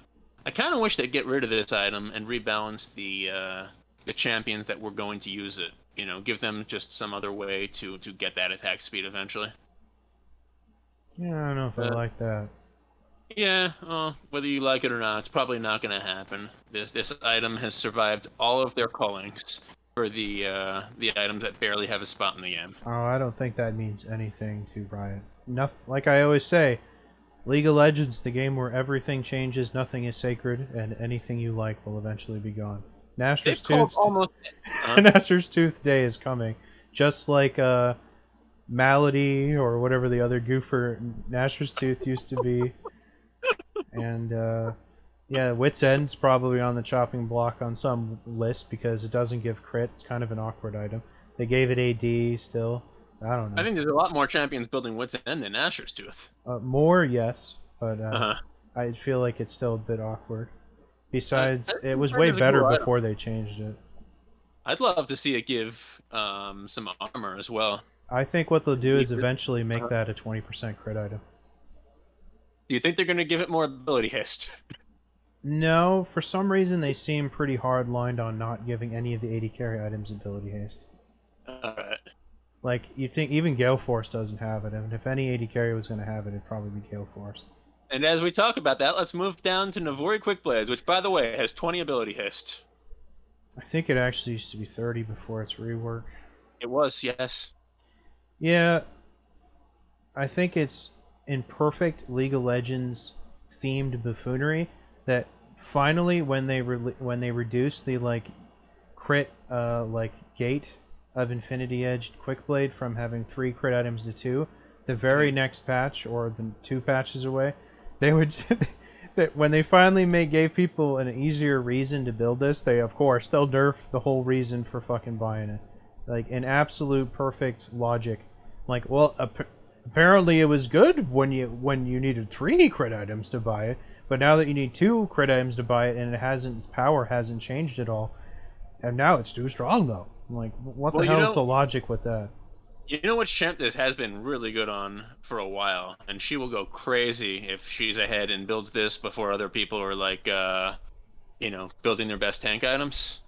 I kind of wish they'd get rid of this item and rebalance the champions that were going to use it. Give them just some other way to get that attack speed eventually. Yeah, I don't know if I like that. Yeah, whether you like it or not, it's probably not going to happen. This item has survived all of their callings for the items that barely have a spot in the game. Oh, I don't think that means anything to Riot. Nothing. Like I always say, League of Legends, the game where everything changes, nothing is sacred, and anything you like will eventually be gone. Nashor's Tooth. Nashor's Tooth Day is coming, just like Malady or whatever the other goofer Nashor's Tooth used to be. And yeah, Wit's End's probably on the chopping block on some list because it doesn't give crit. It's kind of an awkward item. They gave it AD still. I don't know. I think there's a lot more champions building Wit's End than Asher's Tooth. More, yes, but I feel like it's still a bit awkward. Besides, it was way better before they changed it. I'd love to see it give some armor as well. I think what they'll do is eventually make that a 20% crit item. Do you think they're going to give it more ability haste? No, for some reason they seem pretty hard lined on not giving any of the 80 carry items ability haste. Alright. Like, you'd think even Gale Force doesn't have it, and if any 80 carry was going to have it, it'd probably be Gale Force. And as we talk about that, let's move down to Navori Quickblades, which, by the way, has 20 ability haste. I think it actually used to be 30 before its rework. It was, yes. Yeah. I think it's in perfect League of Legends themed buffoonery that finally when they reduce the like crit like gate of Infinity Edge Quickblade from having 3 crit items to 2, the very Mhm. next patch or the 2 patches away, they would that when they finally gave people an easier reason to build this, they'll nerf the whole reason for fucking buying it. Like in absolute perfect logic. Like, well, apparently it was good when you needed 3 crit items to buy it, but now that you need 2 crit items to buy it and its power hasn't changed at all, and now it's too strong though. I'm like, what the Well, hell is the logic with that? you know which champ this has been really good on for a while, and she will go crazy if she's ahead and builds this before other people are like, building their best tank items.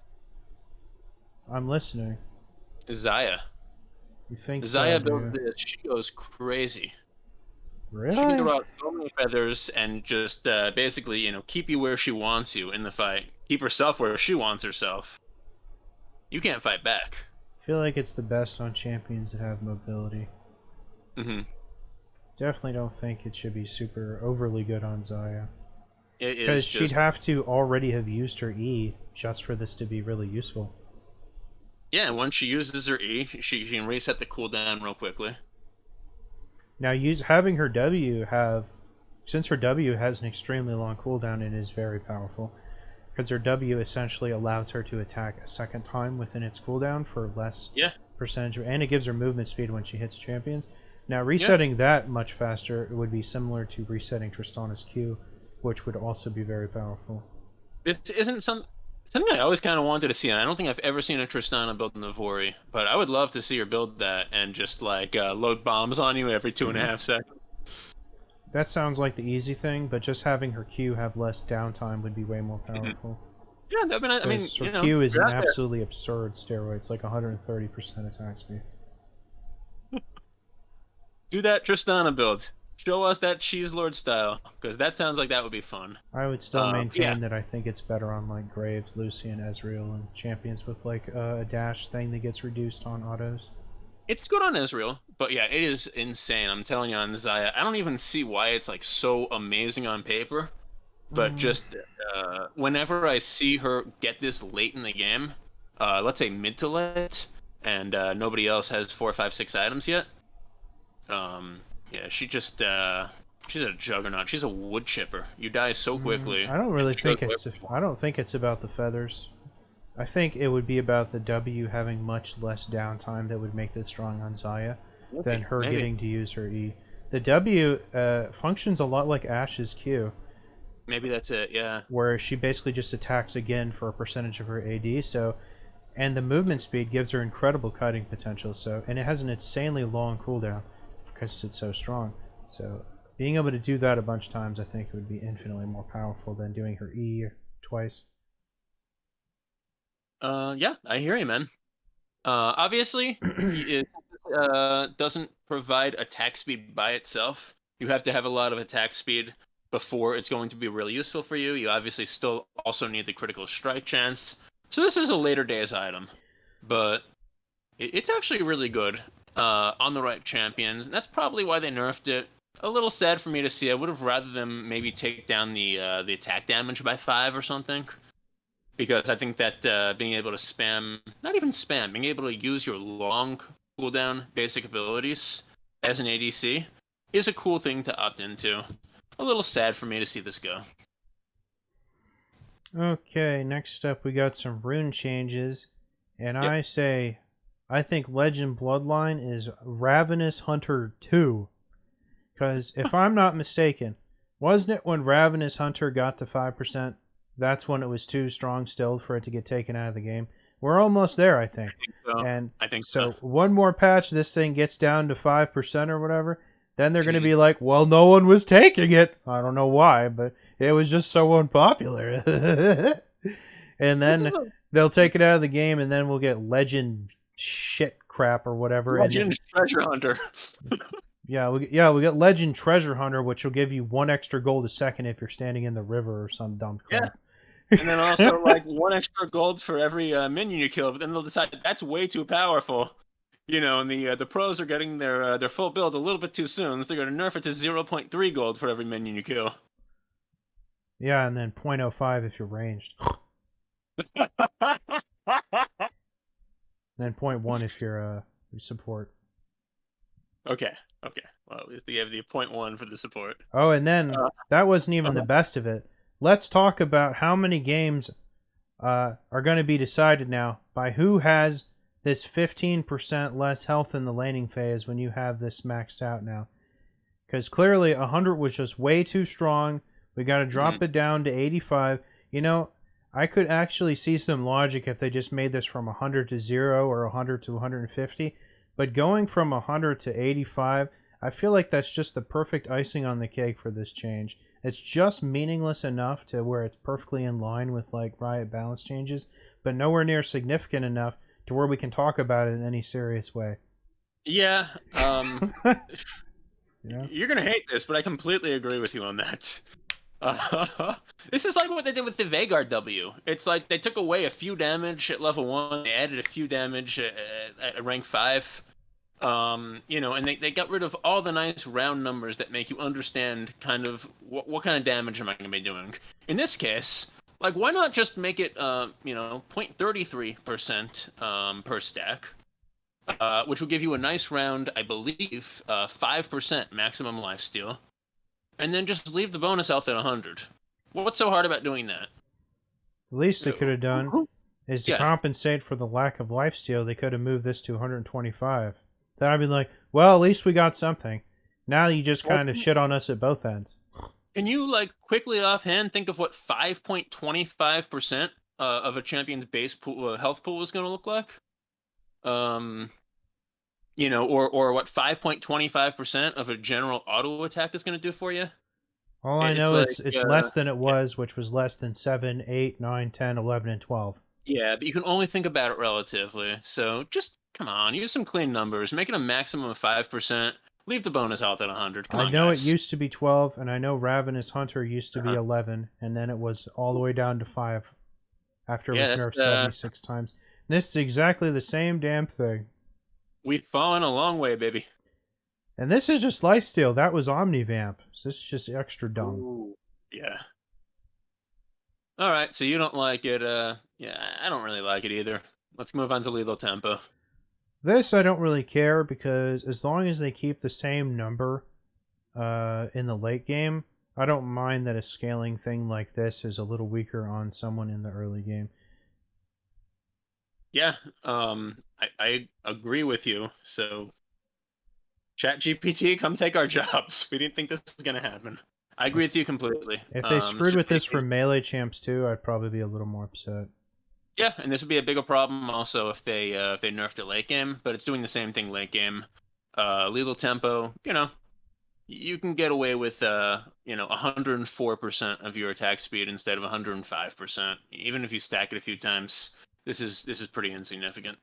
I'm listening. Zaya. You think so, Zaya do builds you? this. She goes crazy. She can Really? throw out so many feathers and just basically, keep you where she wants you in the fight. Keep herself where she wants herself. You can't fight back. I feel like it's the best on champions that have mobility. Hmm. Definitely don't think it should be super overly good on Zaya. It Because is she'd just, have to already have used her E just for this to be really useful. yeah, once she uses her E, she can reset the cooldown real quickly. Now, having her W have, since her W has an extremely long cooldown and is very powerful, because her W essentially allows her to attack a second time within its cooldown for less Yeah, percentage, and it gives her movement speed when she hits champions. Now, yeah. resetting that much faster would be similar to resetting Tristana's Q, which would also be very powerful. This isn't something I always kind of wanted to see, and I don't think I've ever seen a Tristana build Navori, but I would love to see her build that and just like load bombs on you every 2.5 seconds. That sounds like the easy thing, but just having her Q have less downtime would be way more Mhm. powerful. Yeah, I mean, Because her Q is you're an out there. absolutely absurd steroid. It's like 130% attack speed. Do that Tristana build. Show us that cheese lord style, because that sounds like that would be fun. I would still Yeah, maintain that I think it's better on like Graves, Lucian, Ezreal, and champions with like a dash thing that gets reduced on autos. it's good on Israel, but yeah, it is insane. I'm telling you, on Zaya, I don't even see why it's like so amazing on paper. But Mm, just whenever I see her get this late in the game, let's say mid to late, and nobody else has 4, 5, 6 items yet, yeah, she's a juggernaut. She's a wood chipper. You die so quickly, I don't and really she goes think away it's. from you. I don't think it's about the feathers. I think it would be about the W having much less downtime that would make this strong on Zaya than Maybe, her maybe, getting to use her E. The W functions a lot like Ash's Q, maybe that's it. Yeah. where she basically just attacks again for a percentage of her AD. So, and the movement speed gives her incredible cutting potential. So, and it has an insanely long cooldown because it's so strong. So, being able to do that a bunch of times, I think would be infinitely more powerful than doing her E twice. Yeah, I hear you, man. Obviously, it doesn't provide attack speed by itself. You have to have a lot of attack speed before it's going to be really useful for you. You obviously still also need the critical strike chance. So this is a later days item, but it's actually really good on the right champions. And that's probably why they nerfed it. A little sad for me to see. I would have rather them maybe take down the attack damage by 5 or something because I think that being able to spam, not even spam, being able to use your long cooldown basic abilities as an ADC is a cool thing to opt into. A little sad for me to see this go. Okay, next up we got some rune changes, and Yep. I say, I think Legend Bloodline is Ravenous Hunter 2. Because if I'm not mistaken, wasn't it when Ravenous Hunter got to 5%? That's when it was too strong still for it to get taken out of the game. We're almost there, I think. So And I think so. so one more patch, this thing gets down to 5% or whatever. Then they're going to Mhm. be like, well, no one was taking it. I don't know why, but it was just so unpopular. And This is then a they'll take it out of the game, and then we'll get legend shit crap or whatever. And legend treasure hunter. we get Legend Treasure Hunter, which will give you 1 extra gold a second if you're standing in the river or some dumb Yeah. crap. And then also like 1 extra gold for every minion you kill, but then they'll decide that's way too powerful. And the pros are getting their full build a little bit too soon, so they're going to nerf it to 0.3 gold for every minion you kill. Yeah, and then 0.05 if you're ranged. Then 0.1 if you're support. Okay, okay. Well, at least you have the 0.1 for the support. Oh, and then that wasn't even the Uh-huh. best of it. Let's talk about how many games are going to be decided now by who has this 15% less health in the laning phase when you have this maxed out now. Because clearly 100 was just way too strong. We got to drop it down to 85. I could actually see some logic if they just made this from 100 to 0 or 100 to 150. But going from 100 to 85, I feel like that's just the perfect icing on the cake for this change. It's just meaningless enough to where it's perfectly in line with like Riot balance changes, but nowhere near significant enough to where we can talk about it in any serious way. Yeah, Yeah. you're gonna hate this, but I completely agree with you on that. This is like what they did with the Vanguard W. It's like they took away a few damage at level 1, they added a few damage at rank 5. And they got rid of all the nice round numbers that make you understand kind of what kind of damage am I going to be doing. In this case, like why not just make it 0.33% per stack, which will give you a nice round, I believe, 5% maximum lifesteal, and then just leave the bonus health at 100. What's so hard about doing that? The least they could have done is to Yeah. compensate for the lack of lifesteal. They could have moved this to 125. Then I'd be like, well, at least we got something. Now you just kind of shit on us at both ends. Can you like quickly offhand think of what 5.25% of a champion's base pool health pool is going to look like? Um, or what 5.25% of a general auto attack is going to do for you? All I It's know like it's less than it was, which was less than 7, 8, 9, 10, 11, and 12. yeah, but you can only think about it relatively. So just come on, use some clean numbers. Make it a maximum of 5%. Leave the bonus health at 100. Come I on, know it guys. used to be 12, and I know Ravenous Hunter used to be Uh-huh. 11, and then it was all the way down to 5 after it Yeah, was that's nerfed 76 times. And this is exactly the same damn thing. we've fallen a long way, baby. And this is just lifesteal. That was Omnivamp. So this is just extra dumb. Ooh. Yeah. All right, so you don't like it. Yeah, I don't really like it either. Let's move on to Lethal Tempo. This I don't really care because as long as they keep the same number in the late game, I don't mind that a scaling thing like this is a little weaker on someone in the early game. Yeah, I agree with you. So, ChatGPT, come take our jobs. We didn't think this was gonna happen. I agree If with you completely. if they It's screwed just with this for melee champs too, I'd probably be a little more upset. yeah, and this would be a bigger problem also if they nerfed it late game. But it's doing the same thing late game. Lethal Tempo, you can get away with 104% of your attack speed instead of 105%. Even if you stack it a few times, this is pretty insignificant.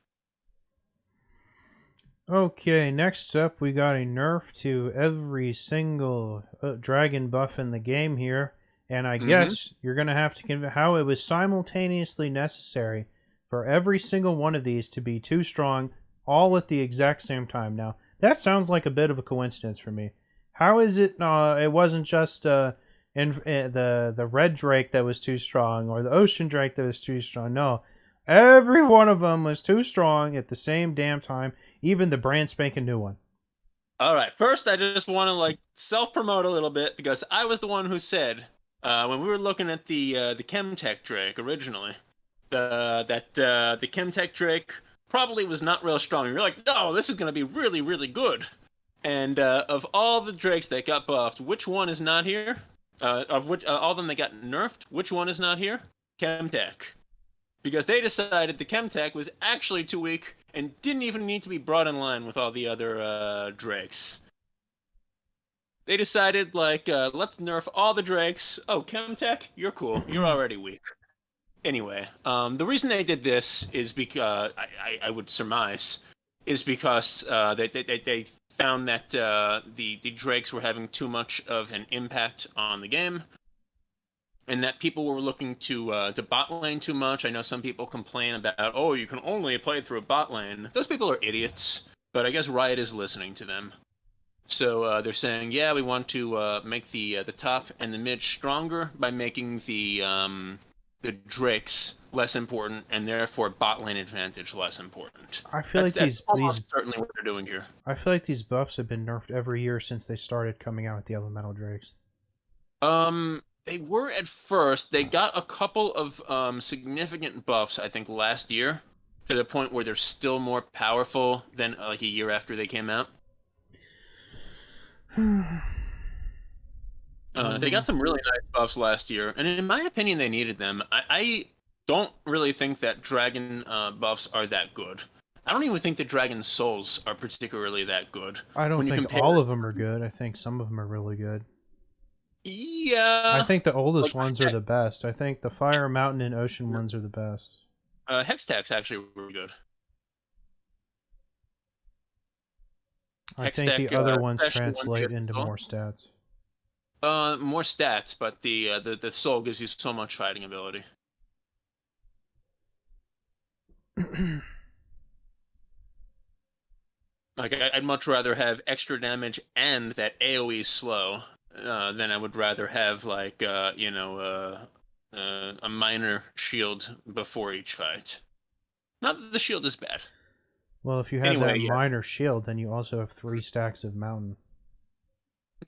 Okay, next up we got a nerf to every single dragon buff in the game here, and I Mm-hmm. guess you're gonna have to convey how it was simultaneously necessary for every single one of these to be too strong, all at the exact same time. Now that sounds like a bit of a coincidence for me. How is it? It wasn't just the red drake that was too strong, or the ocean drake that was too strong. No, every one of them was too strong at the same damn time, even the brand spanking new one. All right. First, I just want to like self-promote a little bit because I was the one who said when we were looking at the Chemtech Drake originally, the Chemtech Drake probably was not real strong. You're like, no, this is going to be really, really good. And of all the Drakes that got buffed, which one is not here? Of which all of them that got nerfed, which one is not here? Chemtech, because they decided the Chemtech was actually too weak and didn't even need to be brought in line with all the other Drakes. They decided, like, let's nerf all the Drakes. Oh, Chemtech, you're cool. You're already weak. Anyway, the reason they did this is because I would surmise is because they found that the Drakes were having too much of an impact on the game, and that people were looking to bot lane too much. I know some people complain about, oh, you can only play through a bot lane. Those people are idiots. but I guess Riot is listening to them. So they're saying, yeah, we want to make the top and the mid stronger by making the Drakes less important, and therefore bot lane advantage less important. I feel like That's these almost certainly what they're doing here. I feel like these buffs have been nerfed every year since they started coming out with the elemental drakes. They were at first. They got a couple of significant buffs, I think, last year, to the point where they're still more powerful than like a year after they came out. They got some really nice buffs last year, and in my opinion, they needed them. I don't really think that dragon buffs are that good. I don't even think the dragon souls are particularly that good. I don't when you think compare all of them are good. I think some of them are really good. Yeah, I think the oldest like ones are the best. I think the Fire Mountain and Ocean ones are the best. Hextech's actually really good. I think the Hextech, other ones especially once you translate get into the soul. more stats. More stats, but the soul gives you so much fighting ability. Like I'd much rather have extra damage and that AOE slow than I would rather have like a minor shield before each fight. Not that the shield is bad. Well, if you have Anyway, that yeah, minor shield, then you also have 3 stacks of mountain.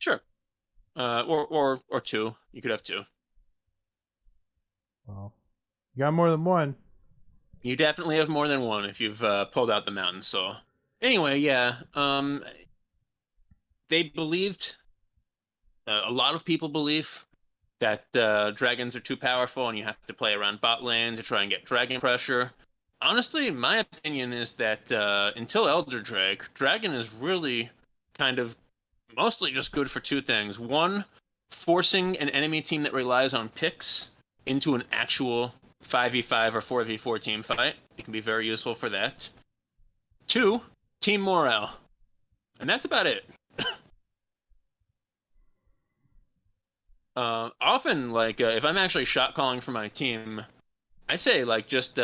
sure. Or two. You could have two. Well, you got more than one. You definitely have more than one if you've pulled out the mountain. So anyway, yeah. They believed. A lot of people believe that dragons are too powerful and you have to play around bot lane to try and get dragon pressure. Honestly, my opinion is that until Elder Drake, dragon is really kind of mostly just good for two things. One, forcing an enemy team that relies on picks into an actual 5v5 or 4v4 team fight. It can be very useful for that. Two, team morale. And that's about it. Often, like, if I'm actually shot calling for my team, I say, like, just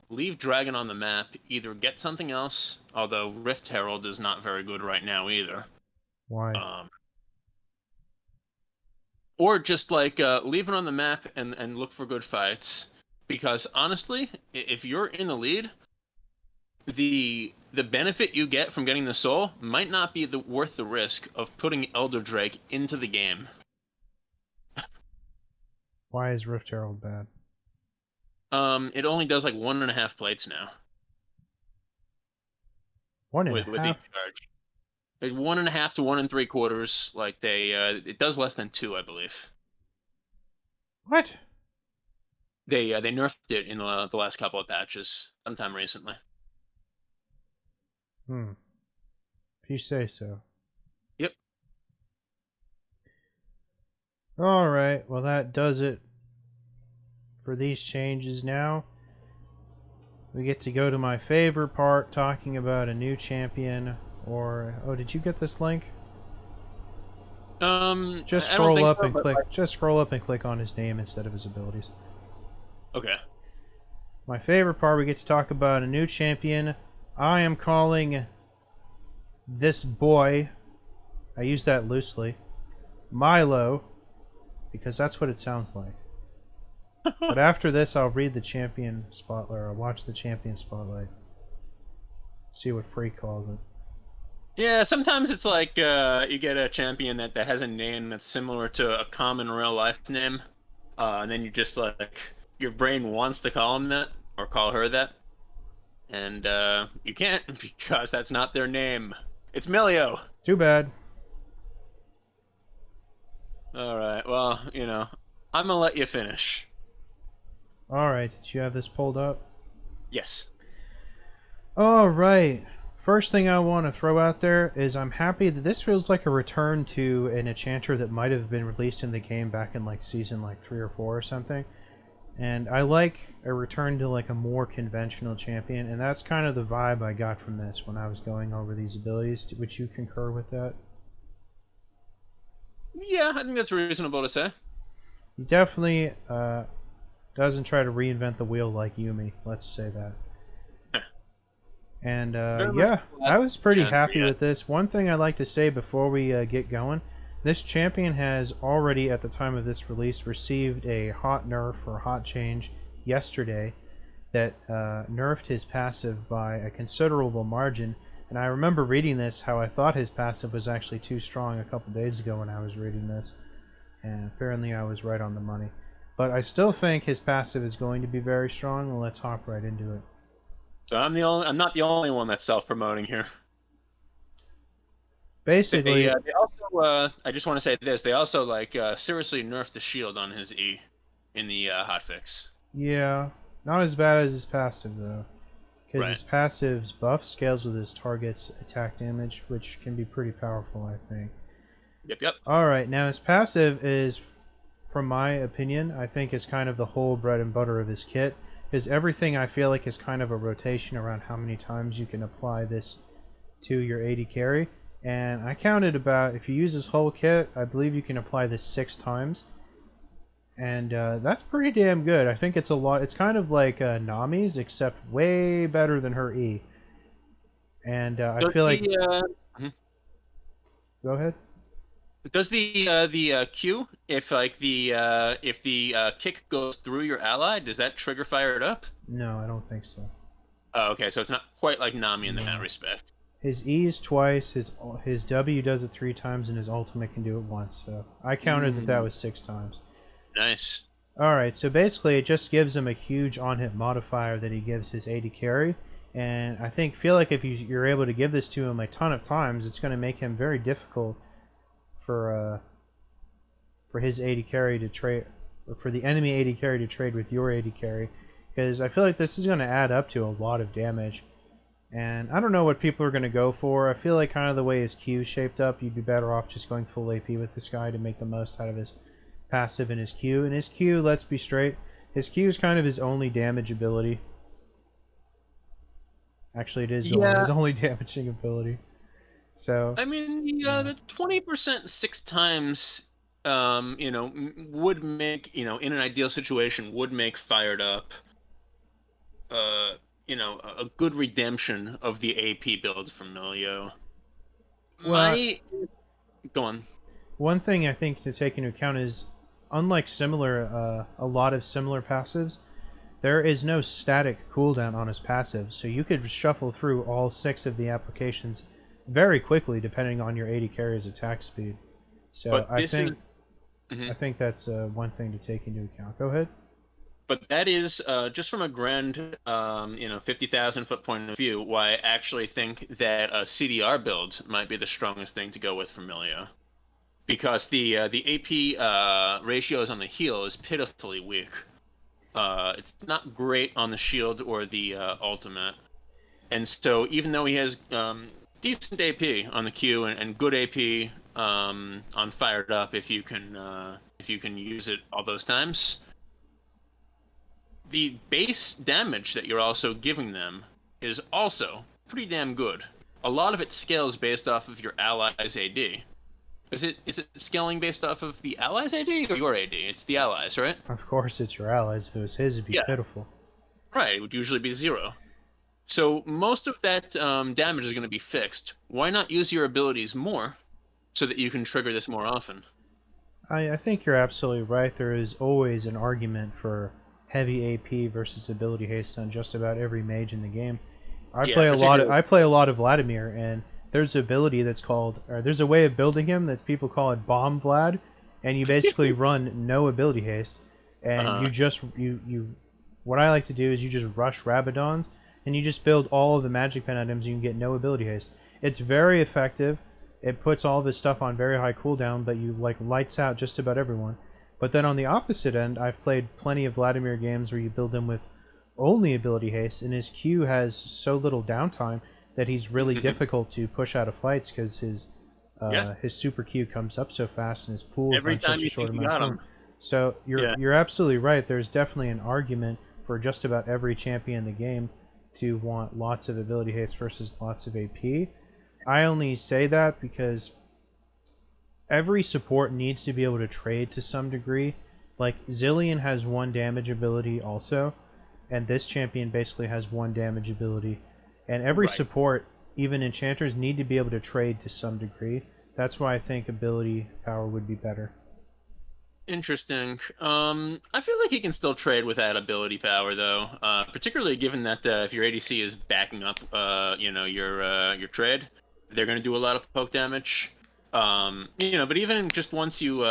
leave Dragon on the map. Either get something else, although Rift Herald is not very good right now either. Why? Or just, like, leave it on the map and look for good fights. Because, honestly, if you're in the lead, the benefit you get from getting the soul might not be worth the risk of putting Elder Drake into the game. Why is Rift Herald bad? It only does like 1.5 plates now. 1.5? With each charge. Like 1.5 to 1 3/4. Like it does less than 2, I believe. What? They nerfed it in the last couple of patches, sometime recently. If you say so. Yep. Alright, well that does it for these changes now. We get to go to my favorite part, talking about a new champion, or... Oh, did you get this link? Just scroll up and click. Just scroll up and click on his name instead of his abilities. Okay. My favorite part, we get to talk about a new champion. I am calling this boy, I use that loosely, Milo, because that's what it sounds like. But after this, I'll read the champion spotlight, or I'll watch the champion spotlight. See what Freak calls it. Yeah, sometimes it's like you get a champion that has a name that's similar to a common real life name, and then you just like your brain wants to call him that or call her that, and you can't because that's not their name. It's Milio. Too bad. All right. Well, I'm gonna let you finish. Alright, did you have this pulled up? Yes. Alright. First thing I want to throw out there is I'm happy that this feels like a return to an enchanter that might have been released in the game back in like season like 3 or 4 or something. And I like a return to like a more conventional champion, and that's kind of the vibe I got from this when I was going over these abilities. Would you concur with that? Yeah, I think that's reasonable to say. He definitely doesn't try to reinvent the wheel like Yumi, let's say that. And Very much yeah, glad I was pretty Gen 3 happy yet. with this. One thing I'd like to say before we get going, this champion has already, at the time of this release, received a hot nerf or hot change yesterday that nerfed his passive by a considerable margin. And I remember reading this, how I thought his passive was actually too strong a couple days ago when I was reading this. And apparently I was right on the money. But I still think his passive is going to be very strong, and let's hop right into it. So I'm not the only one that's self-promoting here. Basically, They also I just want to say this. They also like seriously nerfed the shield on his E in the hotfix. yeah, not as bad as his passive though, because Right. his passive's buff scales with his target's attack damage, which can be pretty powerful, I think. Yep. Yep. Alright, now his passive is, from my opinion, I think is kind of the whole bread and butter of his kit. Because everything I feel like is kind of a rotation around how many times you can apply this to your AD carry. And I counted about, if you use this whole kit, I believe you can apply this 6 times. And that's pretty damn good. I think it's a lot. It's kind of like Nami's, except way better than her E. And I Does feel like. the, Go ahead. does the Q, if the kick goes through your ally, does that trigger fire it up? No, I don't think so. Oh, okay, so it's not quite like Nami in No. that respect. His E is twice, his W does it 3 times, and his ultimate can do it once. So I counted that was 6 times. Nice. Alright, so basically it just gives him a huge on-hit modifier that he gives his AD carry. And I feel like if you're able to give this to him a ton of times, it's going to make him very difficult for his AD carry to trade, or for the enemy AD carry to trade with your AD carry. Because I feel like this is going to add up to a lot of damage. And I don't know what people are going to go for. I feel like kind of the way his Q is shaped up, you'd be better off just going full AP with this guy to make the most out of his passive and his Q. And his Q, let's be straight, his Q is kind of his only damage ability. Actually, it is his only damaging ability. So I mean, the 20% 6 times, would make, in an ideal situation, would make fired up, a good redemption of the AP build from Milio. Well, Go on. one thing I think to take into account is, unlike a lot of similar passives, there is no static cooldown on his passive, so you could shuffle through all 6 of the applications very quickly depending on your AD carry's attack speed. So But I this think Mhm. I think that's one thing to take into account. Go ahead. But that is just from a grand, 50,000 foot point of view, why I actually think that a CDR build might be the strongest thing to go with for Milio. Because the AP ratios on the heal is pitifully weak. It's not great on the shield or the ultimate. And so even though he has decent AP on the Q and good AP on fired up, if you can use it all those times, the base damage that you're also giving them is also pretty damn good. A lot of it scales based off of your allies' AD. Is it scaling based off of the allies' AD or your AD? It's the allies, right? Of course, it's your allies. If it was his, it'd be pitiful. Right, it would usually be 0. So most of that damage is going to be fixed. Why not use your abilities more so that you can trigger this more often? I think you're absolutely right. There is always an argument for heavy AP versus ability haste on just about every mage in the game. I play a lot of Vladimir, and there's an ability that's called, or there's a way of building him that people call it Bomb Vlad, and you basically run no ability haste, and you what I like to do is you just rush Rabadons, and you just build all of the magic pen items, and you can get no ability haste. It's very effective. It puts all this stuff on very high cooldown, but you like lights out just about everyone. But then on the opposite end, I've played plenty of Vladimir games where you build him with only ability haste, and his Q has so little downtime that he's really difficult to push out of fights because his super Q comes up so fast and his pool is on such a short amount of time. So you're absolutely right. There's definitely an argument for just about every champion in the game to want lots of ability haste versus lots of AP. I only say that because every support needs to be able to trade to some degree. Like, Zilean has 1 damage ability also, and this champion basically has 1 damage ability. And every Right. support, even enchanters, need to be able to trade to some degree. That's why I think ability power would be better. Interesting. I feel like he can still trade with that ability power, though. Particularly given that if your ADC is backing up, your trade, they're going to do a lot of poke damage. But even just once you,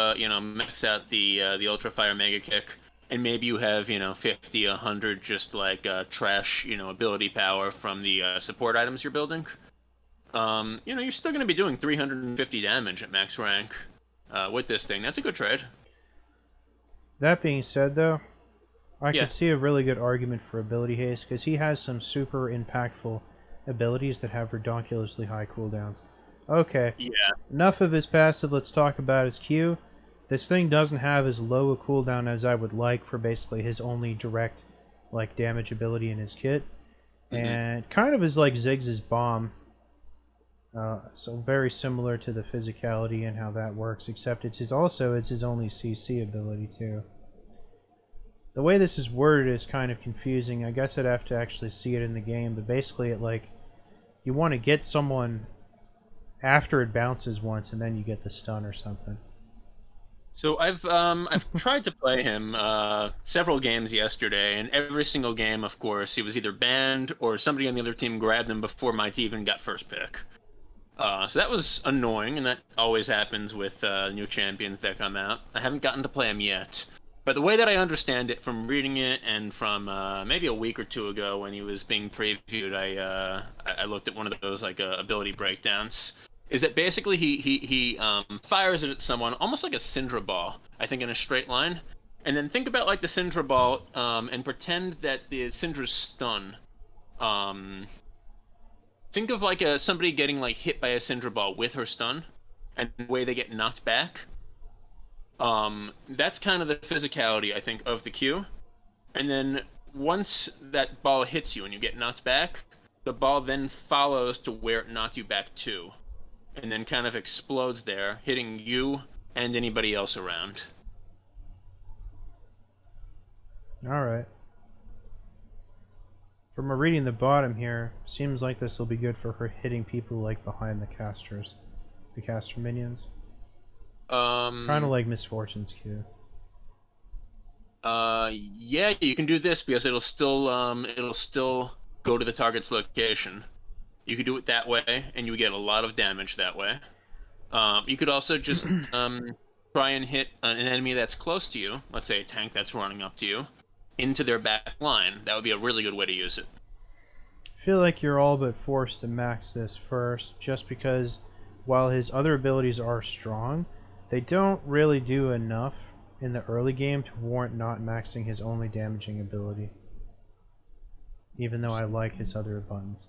max out the Ultra Fire Mega Kick, and maybe you have, 50, 100 just like trash, ability power from the support items you're building. You're still going to be doing 350 damage at max rank with this thing. That's a good trade. That being said, though, I Yeah. could see a really good argument for ability haste because he has some super impactful abilities that have ridiculously high cooldowns. Okay, Yeah. enough of his passive, let's talk about his Q. This thing doesn't have as low a cooldown as I would like for basically his only direct like damage ability in his kit. Hmm. And kind of is like Ziggs' bomb. So very similar to the physicality and how that works, except it's his only CC ability too. The way this is worded is kind of confusing. I guess I'd have to actually see it in the game, but basically it like you want to get someone after it bounces once and then you get the stun or something. So I've tried to play him several games yesterday, and every single game, of course, he was either banned or somebody on the other team grabbed him before my team even got first pick. So that was annoying, and that always happens with new champions that come out. I haven't gotten to play him yet, but the way that I understand it from reading it and from maybe a week or two ago when he was being previewed, I looked at one of those like ability breakdowns. Is that basically he fires it at someone almost like a Syndra ball, I think in a straight line, and then think about like the Syndra ball and pretend that the Syndra's stun. Um, Think of like somebody getting like hit by a Syndra ball with her stun, and the way they get knocked back. That's kind of the physicality I think of the Q. And then once that ball hits you and you get knocked back, the ball then follows to where it knocked you back to, and then kind of explodes there, hitting you and anybody else around. Alright. From reading the bottom here, seems like this will be good for her hitting people like behind the casters. The caster minions. Kind of Um, like Miss Fortune's Q. yeah, you can do this because it'll still go to the target's location. You could do it that way, and you get a lot of damage that way. You could also just try and hit an enemy that's close to you, let's say a tank that's running up to you, into their back line. That would be a really good way to use it. I feel like you're all but forced to max this first, just because while his other abilities are strong, they don't really do enough in the early game to warrant not maxing his only damaging ability, even though I like his other buttons.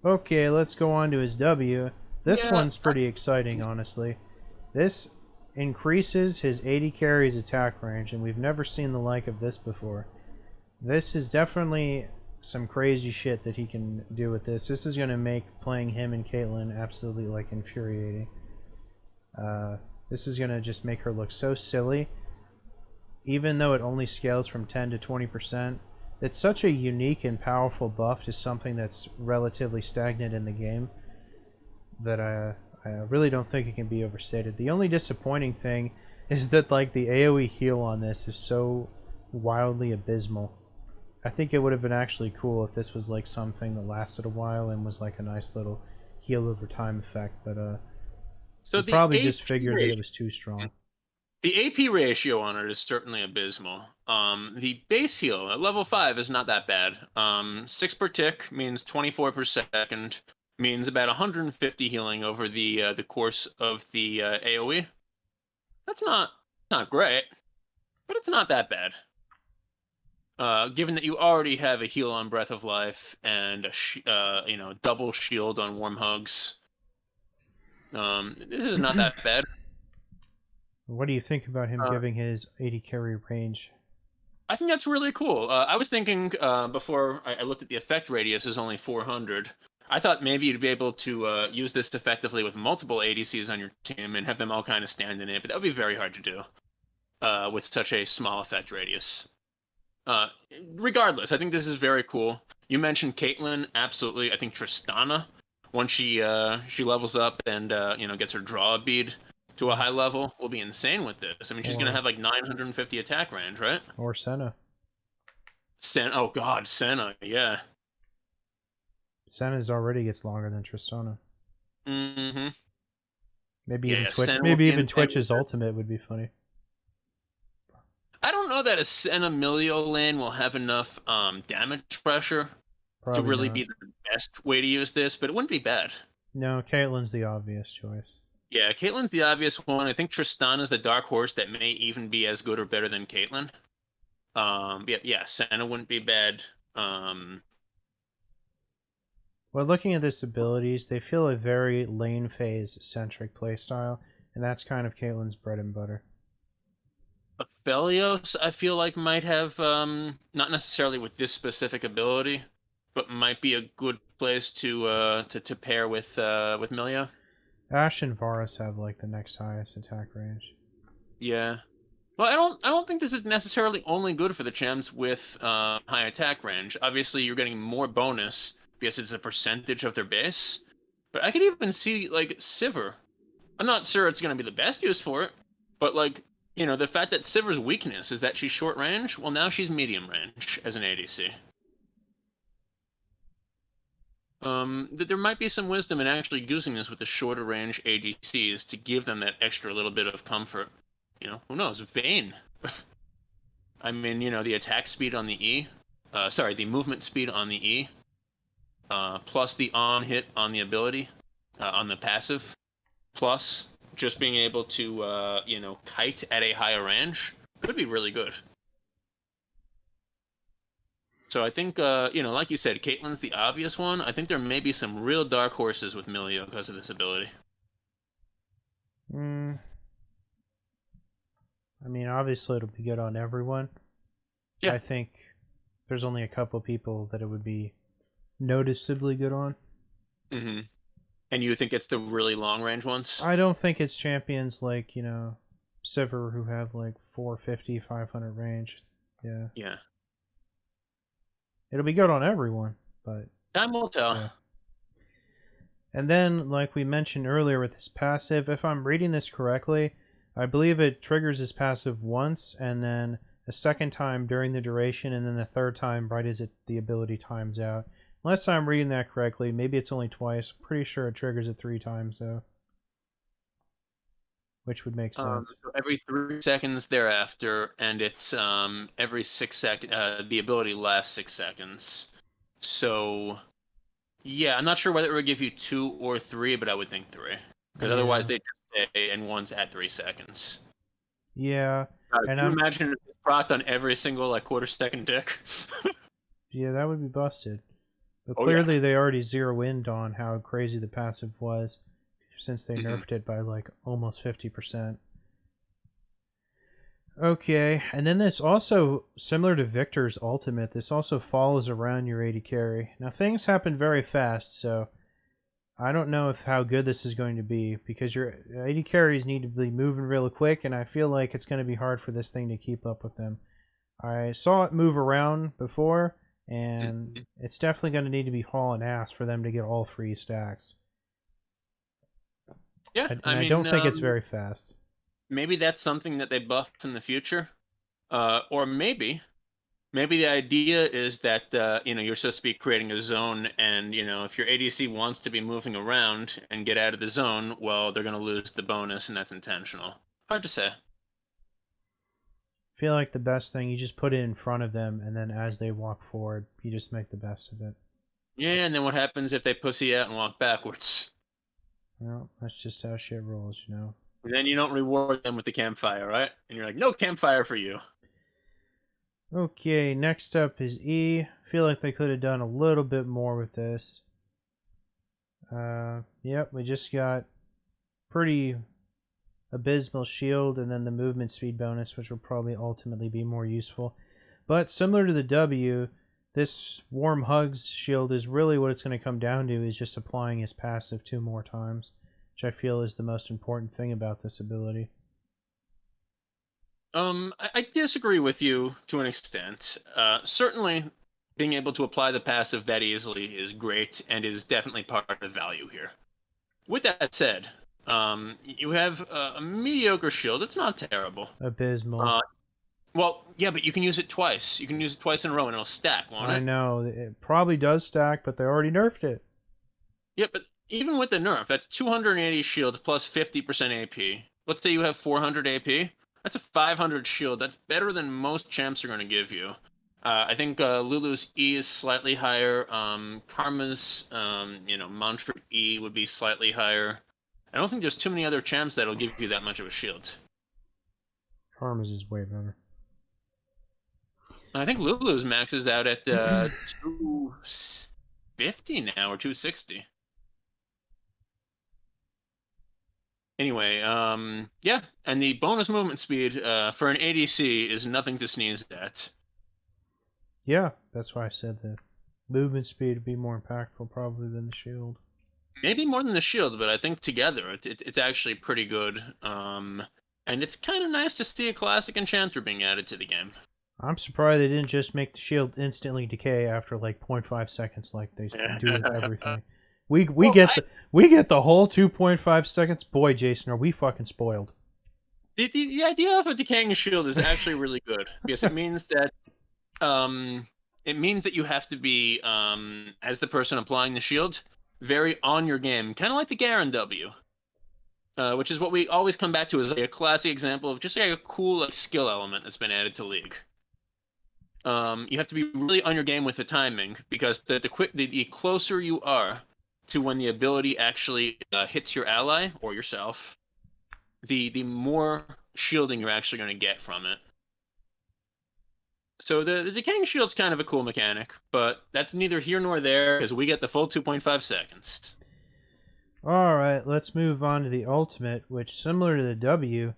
Okay, let's go on to his W. This Yeah, one's pretty exciting, honestly. This increases his 80 carries attack range, and we've never seen the like of this before. This is definitely some crazy shit that he can do with this. This is going to make playing him and Caitlyn absolutely like infuriating. This is going to just make her look so silly, even though it only scales from 10 to 20%. It's such a unique and powerful buff to something that's relatively stagnant in the game that I really don't think it can be overstated. The only disappointing thing is that like the AoE heal on this is so wildly abysmal. I think it would have been actually cool if this was like something that lasted a while and was like a nice little heal over time effect, but so he probably just figured that it was too strong. The AP ratio on it is certainly abysmal. The base heal at level 5 is not that bad. 6 per tick means 24 per second, means about 150 healing over the course of the AoE. That's not great, but it's not that bad. Given that you already have a heal on Breath of Life and double shield on Warm Hugs, this is not that bad. What do you think about him Uh, giving his 80 carry range? I think that's really cool. I was thinking before I looked at the effect radius is only 400. I thought maybe you'd be able to use this effectively with multiple ADCs on your team and have them all kind of stand in it, but that would be very hard to do with such a small effect radius. Uh, Regardless, I think this is very cool. You mentioned Caitlyn, absolutely. I think Tristana, once she levels up and gets her draw bead to a high level, will be insane with this. I mean, she's gonna Or have like 950 attack range, right? Senna. Oh God, Senna, yeah. Senna's already gets longer than Tristana. Mm-hmm. Maybe even Yeah, Twitch. Senna will Maybe be even insane with Twitch's this. ultimate would be funny. I don't know that a Senna Milio lane will have enough damage pressure to Probably really not. be the best way to use this, but it wouldn't be bad. No, Caitlyn's the obvious choice. Yeah, Caitlyn's the obvious one. I think Tristan is the dark horse that may even be as good or better than Caitlyn. Yeah, Senna wouldn't be bad. Um, Well, looking at this abilities, they feel a very lane phase centric playstyle, and that's kind of Caitlyn's bread and butter. Aphelios, I feel like might have not necessarily with this specific ability, but might be a good place to pair with Milia. Ashe and Varus have like the next highest attack range. Yeah. Well, I don't think this is necessarily only good for the champs with high attack range. Obviously, you're getting more bonus because it's a percentage of their base. But I could even see like Sivir. I'm not sure it's going to be the best use for it, but like the fact that Sivir's weakness is that she's short range. Well, now she's medium range as an ADC. There might be some wisdom in actually using this with the shorter range ADCs to give them that extra little bit of comfort. Who knows? Vayne. I mean, the attack speed on the E, the movement speed on the E, plus the on hit on the ability, on the passive, plus just being able to, kite at a higher range could be really good. So I think, like you said, Caitlyn's the obvious one. I think there may be some real dark horses with Milio because of this ability. Mm, I mean, obviously it'll be good on everyone. Yeah. I think there's only a couple people that it would be noticeably good on. Mm-hmm. And you think it's the really long range ones? I don't think it's champions like, Sivir who have like 450, 500 range. Yeah. Yeah. It'll be good on everyone, but Time will tell. yeah. And then, like we mentioned earlier with his passive, if I'm reading this correctly, I believe it triggers his passive once and then a second time during the duration, and then the third time right as the ability times out. Unless I'm reading that correctly, maybe it's only twice. I'm pretty sure it triggers it 3 times, though. Which would make sense. So every 3 seconds thereafter, and it's every 6 second. The ability lasts 6 seconds. So yeah, I'm not sure whether it would give you 2 or 3, but I would think 3, because otherwise Yeah. they just say and one's at 3 seconds. Yeah. And Can you I'm imagine if it's proc on every single like quarter-second tick? yeah, that would be busted. But Oh yeah. clearly they already zero in on how crazy the passive was since they Mhm. nerfed it by like almost 50%. Okay, and then this also, similar to Victor's ultimate, this also follows around your AD carry. Now things happen very fast, so I don't know if how good this is going to be, because your AD carries need to be moving real quick, and I feel like it's going to be hard for this thing to keep up with them. I saw it move around before, and Mhm. it's definitely going to need to be hauling ass for them to get all 3 stacks. Yeah, And I I don't mean, think it's very fast. maybe that's something that they buff in the future, or maybe the idea is that you're supposed to be creating a zone, and if your ADC wants to be moving around and get out of the zone, well, they're going to lose the bonus, and that's intentional. Hard to say. I feel like the best thing, you just put it in front of them, and then as they walk forward, you just make the best of it. Yeah, and then what happens if they pussy out and walk backwards? Well, that's just how shit rolls. And then you don't reward them with the campfire, right? And you're like, no campfire for you. Okay, next up is E. I feel like they could have done a little bit more with this. Yep, we just got pretty abysmal shield and then the movement speed bonus, which will probably ultimately be more useful. But similar to the W, this warm hugs shield is really what it's going to come down to, is just applying his passive 2 more times, which I feel is the most important thing about this ability. I disagree with you to an extent. Certainly, being able to apply the passive that easily is great and is definitely part of the value here. With that said, you have a mediocre shield. It's not terrible. Abysmal. Well, yeah, but you can use it twice. You can use it twice in a row, and it'll stack, won't I it? know it probably does stack, but they already nerfed it. Yeah, but even with the nerf, that's 280 shield plus 50% AP. Let's say you have 400 AP. That's a 500 shield. That's better than most champs are going to give you. I think Lulu's E is slightly higher. Karma's, mantra E would be slightly higher. I don't think there's too many other champs that'll give you that much of a shield. Karma's is way better. I think Lulu's maxes out at 250 now, or 260. Anyway, yeah, and the bonus movement speed for an ADC is nothing to sneeze at. Yeah, that's why I said that. Movement speed would be more impactful probably than the shield. Maybe more than the shield, but I think together it's actually pretty good. And it's kind of nice to see a classic enchanter being added to the game. I'm surprised they didn't just make the shield instantly decay after like 0.5 seconds, like they do with everything. We get the whole 2.5 seconds. Boy, Jason, are we fucking spoiled? The idea of a decaying shield is actually really good because it means that you have to be as the person applying the shield very on your game, kind of like the Garen W. Which is what we always come back to as like a classic example of just like a cool like skill element that's been added to League. You have to be really on your game with the timing because the closer you are to when the ability actually hits your ally or yourself, the more shielding you're actually going to get from it. So the decaying shield's kind of a cool mechanic, but that's neither here nor there because we get the full 2.5 seconds. Alright, let's move on to the ultimate, which, similar to the W,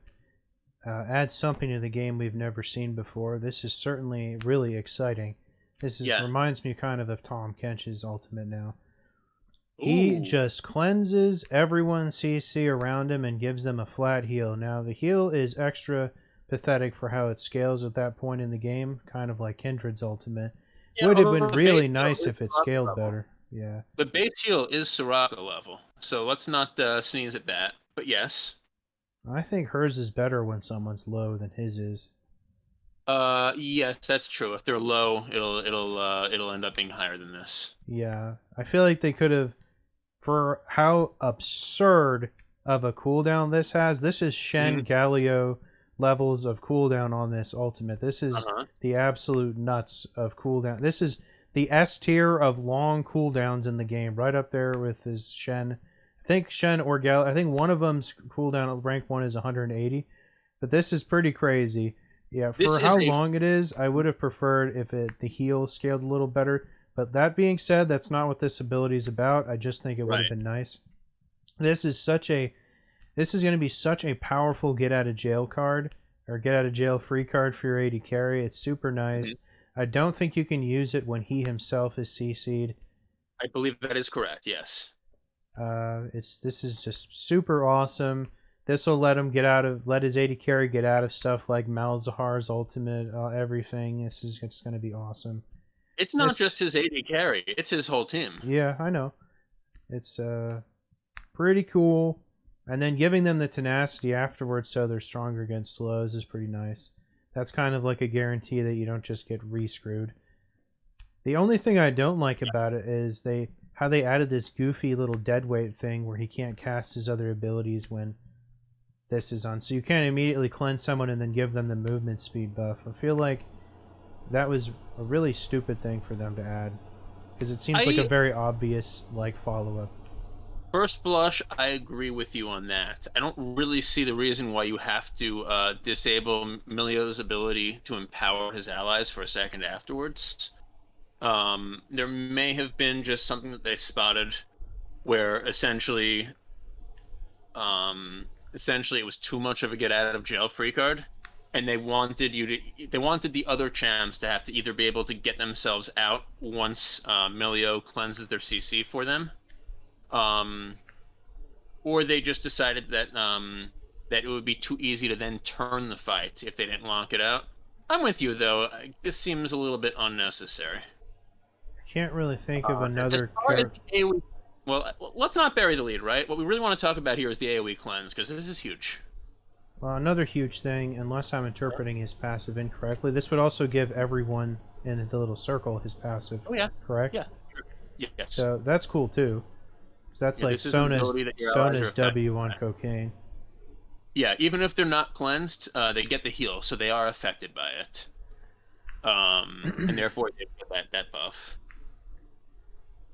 adds something to the game we've never seen before. This is certainly really exciting. Reminds me kind of Tom Kench's ultimate now. He just cleanses everyone's CC around him and gives them a flat heal. Now, the heal is extra pathetic for how it scales at that point in the game, kind of like Kindred's ultimate. It would have been really nice if it scaled better. Yeah. The base heal is Soraka level, so let's not sneeze at that. But yes. I think hers is better when someone's low than his is. Yes, that's true. If they're low, it'll end up being higher than this. Yeah. I feel like they could have, for how absurd of a cooldown this has, this is Shen Galio levels of cooldown on this ultimate. This is the absolute nuts of cooldown. This is the S tier of long cooldowns in the game, right up there with his Shen. I think Shen or Galio, I think one of them's cooldown rank 1 is 180, but this is pretty crazy. Yeah, for how long it is, I would have preferred if the heal scaled a little better. But that being said, that's not what this ability is about. I just think it would have been nice. This is going to be such a powerful get out of jail card, or get out of jail free card for your AD carry. It's super nice. I don't think you can use it when he himself is CC'd. I believe that is correct, yes. This is just super awesome. This will let his AD carry get out of stuff like Malzahar's ultimate, everything. It's going to be awesome. It's not just his AD carry; it's his whole team. Yeah, I know. It's pretty cool. And then giving them the tenacity afterwards so they're stronger against slows is pretty nice. That's kind of like a guarantee that you don't just get re-screwed. The only thing I don't like about it is how they added this goofy little deadweight thing where he can't cast his other abilities when this is on. So you can't immediately cleanse someone and then give them the movement speed buff. I feel like that was a really stupid thing for them to add. Because it seems like a very obvious follow-up. First blush, I agree with you on that. I don't really see the reason why you have to disable Milio's ability to empower his allies for a second afterwards. There may have been just something that they spotted where essentially it was too much of a get out of jail free card, and they wanted the other champs to have to either be able to get themselves out once Milio cleanses their CC for them, or they just decided that that it would be too easy to then turn the fight if they didn't lock it out. I'm with you though. This seems a little bit unnecessary. Can't really think of As another far as character. the AoE, well, let's not bury the lead, right? What we really want to talk about here is the AoE cleanse, because this is huge. Another huge thing, unless I'm interpreting his passive incorrectly, this would also give everyone in the little circle his passive, Oh yeah, correct? yeah, sure. Yes. So that's cool too. That's Yeah, like this is an ability that your allies are Sona's affected W on by. cocaine. Yeah, even if they're not cleansed, they get the heal, so they are affected by it. And therefore they get that buff.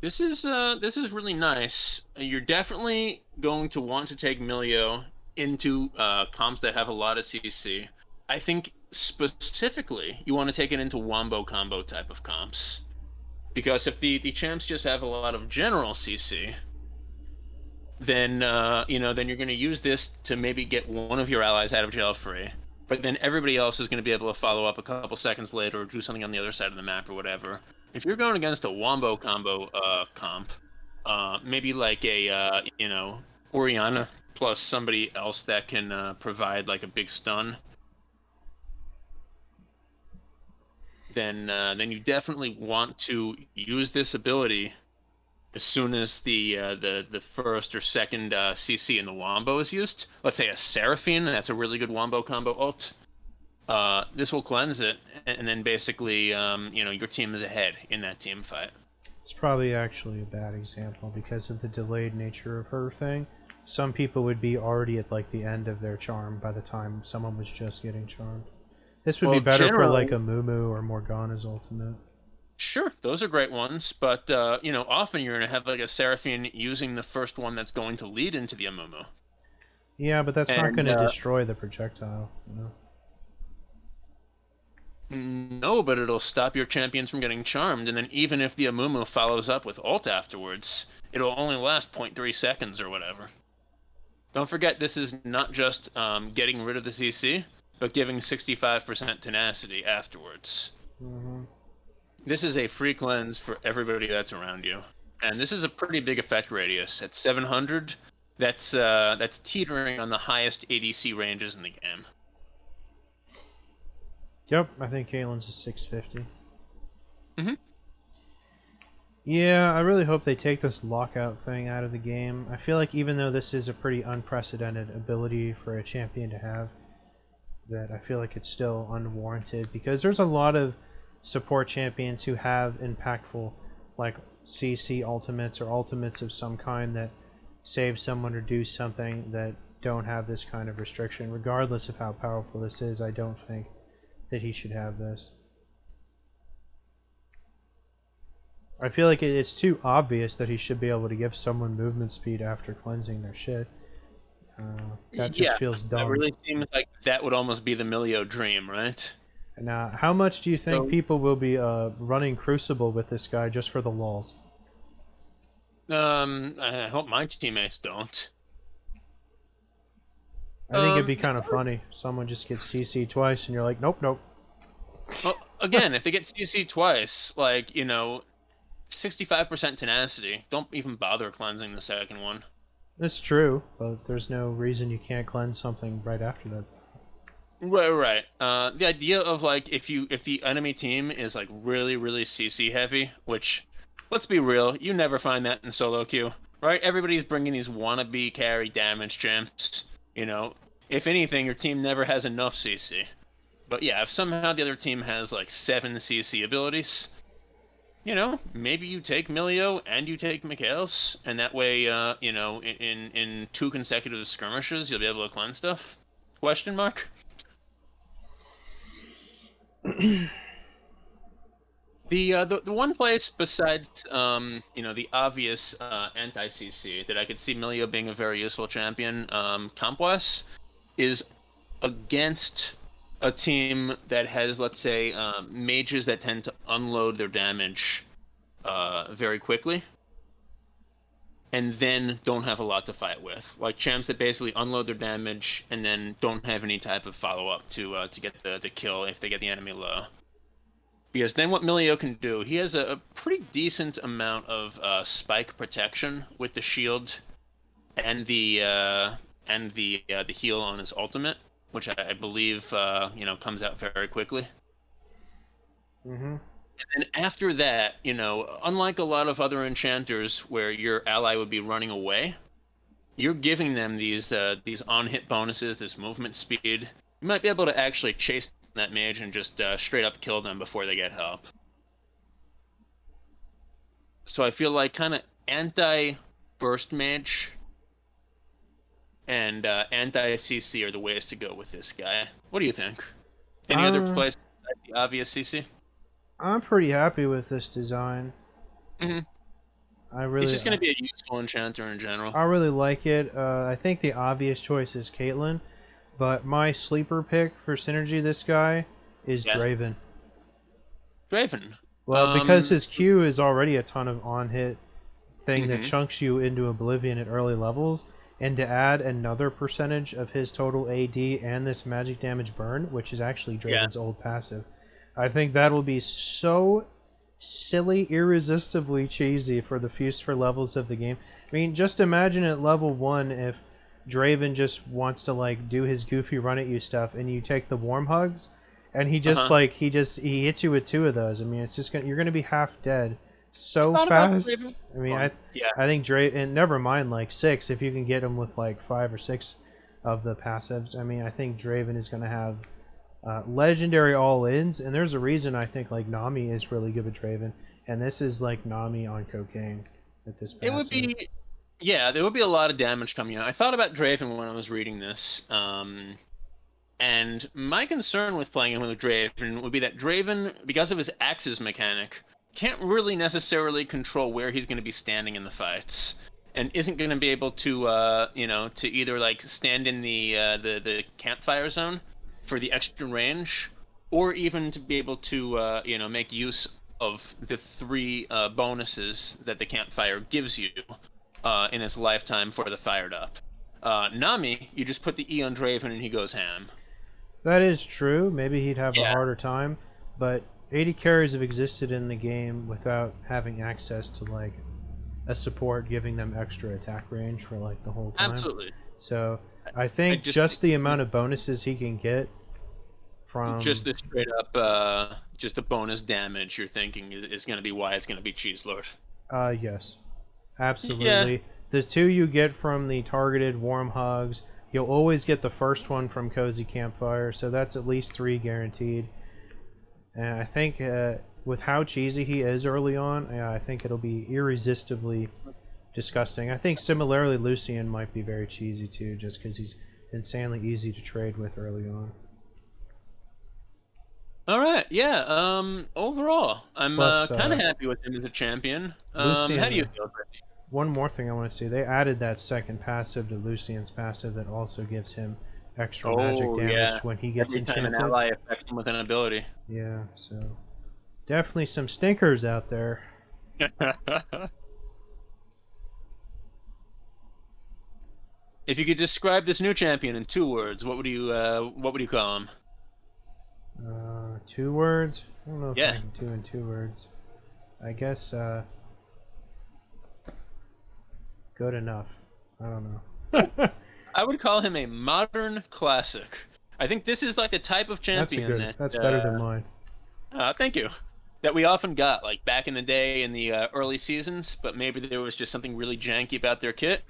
This is really nice. You're definitely going to want to take Milio into comps that have a lot of CC. I think specifically you want to take it into wombo combo type of comps. Because if the champs just have a lot of general CC, then then you're going to use this to maybe get one of your allies out of jail free. But then everybody else is going to be able to follow up a couple seconds later or do something on the other side of the map or whatever. If you're going against a wombo combo comp, maybe like a Oriana plus somebody else that can provide like a big stun, then you definitely want to use this ability as soon as the first or second CC in the wombo is used. Let's say a Seraphine, that's a really good wombo combo ult. This will cleanse it, and then basically, your team is ahead in that team fight. It's probably actually a bad example because of the delayed nature of her thing. Some people would be already at like the end of their charm by the time someone was just getting charmed. This would be better for like a Mumu or Morgana's ultimate. Sure, those are great ones, but often you're gonna have like a Seraphine using the first one that's going to lead into the Amumu. Yeah, but that's not going to destroy the projectile, you know? No, but it'll stop your champions from getting charmed, and then even if the Amumu follows up with ult afterwards, it'll only last 0.3 seconds or whatever. Don't forget, this is not just getting rid of the CC, but giving 65% tenacity afterwards. Mm-hmm. This is a free cleanse for everybody that's around you. And this is a pretty big effect radius. At 700, that's teetering on the highest ADC ranges in the game. Yep, I think Caitlyn's is 650. Mm-hmm. Yeah, I really hope they take this lockout thing out of the game. I feel like even though this is a pretty unprecedented ability for a champion to have, that I feel like it's still unwarranted because there's a lot of support champions who have impactful like CC ultimates or ultimates of some kind that save someone or do something that don't have this kind of restriction. Regardless of how powerful this is, I don't think that he should have this. I feel like it's too obvious that he should be able to give someone movement speed after cleansing their shit. That just feels dumb. It really seems like that would almost be the Milio dream, right? Now, how much do you think people will be running Crucible with this guy just for the lulz? I hope my teammates don't. I think it'd be kind of funny. Someone just gets CC twice, and you're like, nope, nope. Well, again, if they get CC twice, 65% tenacity, don't even bother cleansing the second one. It's true, but there's no reason you can't cleanse something right after that. Right. The idea of if the enemy team is really, really CC heavy, which, let's be real, you never find that in solo queue, right? Everybody's bringing these wannabe carry damage champs. If anything, your team never has enough CC. But yeah, if somehow the other team has 7 CC abilities, maybe you take Milio and you take Mikael's, and that way, in 2 consecutive skirmishes, you'll be able to cleanse stuff? Question mark? The one place besides the obvious anti-CC that I could see Milio being a very useful champion comp-wise is against a team that has, let's say, mages that tend to unload their damage very quickly and then don't have a lot to fight with. Like champs that basically unload their damage and then don't have any type of follow-up to get the kill if they get the enemy low. Because then what Milio can do, he has a pretty decent amount of spike protection with the shield and the heal on his ultimate, which I believe comes out very quickly. Mm-hmm. And after that, unlike a lot of other enchanters where your ally would be running away, you're giving them these on-hit bonuses, this movement speed. You might be able to actually chase that mage and just straight up kill them before they get help. So I feel like kind of anti-burst mage and anti-CC are the ways to go with this guy. What do you think? Any other Uh, place besides the obvious CC? I'm pretty happy with this design. Mm-hmm. I He's really, just going to be a useful enchanter in general. I really like it. I think the obvious choice is Caitlyn, but my sleeper pick for synergy this guy is Yeah, Draven. Draven. Well, because Um, his Q is already a ton of on-hit thing that mhm. chunks you into oblivion at early levels, and to add another percentage of his total AD and this magic damage burn, which is actually Yeah. Draven's old passive, I think that will be so silly, irresistibly cheesy for the for levels of the game. I mean, just imagine at level 1 if Draven just wants to like do his goofy run at you stuff and you take the warm hugs and he just Uh-huh. like he hits you with two of those. I mean, it's just you're gonna be half dead I so thought about fast. Draven. I mean, Fun. Yeah. I think and never mind like 6 if you can get him with like 5 or 6 of the passives. I mean, I think Draven is gonna have legendary all-ins, and there's a reason I think like Nami is really good with Draven, and this is like Nami on cocaine with this It would passive. be, yeah, there would be a lot of damage coming out. I thought about Draven when I was reading this. And my concern with playing him with Draven would be that Draven, because of his axes mechanic, can't really necessarily control where he's going to be standing in the fights, and isn't going to be able to, to either like stand in the campfire zone for the extra range, or even to be able to, make use of the three bonuses that the campfire gives you in his lifetime for the fired up. Nami, you just put the E on Draven and he goes ham. That is true. Maybe he'd have a Yeah, harder time, but 80 carries have existed in the game without having access to like a support giving them extra attack range for like the whole time. absolutely. So I I think just just the think amount of bonuses he can get just from the straight up, just the bonus damage you're thinking is going to be why it's going to be Cheese Lord. yes, Yeah, absolutely. The two you get from the targeted warm hugs, you'll always get the first one from Cozy Campfire, so that's at least 3 guaranteed. And I think with how cheesy he is early on, yeah, I think it'll be irresistibly disgusting. I think similarly, Lucian might be very cheesy too, just because he's insanely easy to trade with early on. all right. Yeah. Overall, I'm Plus, kind of happy with him as a champion. How Lucian. do you feel, Brittany? One more thing I want to see: they added that second passive to Lucian's passive that also gives him extra magic Oh damage yeah. when he gets Every time an enchanted. ally affects him with an ability. Yeah, so definitely some stinkers out there. If you could describe this new champion in 2 words, what would you call him? 2 words? I don't know if I Yeah. can do in 2 words. I guess good enough. I don't know. I would call him a modern classic. I think this is like a type of That's a champion good. that, That's better than mine. thank you, that we often got like back in the day in the early seasons, but maybe there was just something really janky about their kit.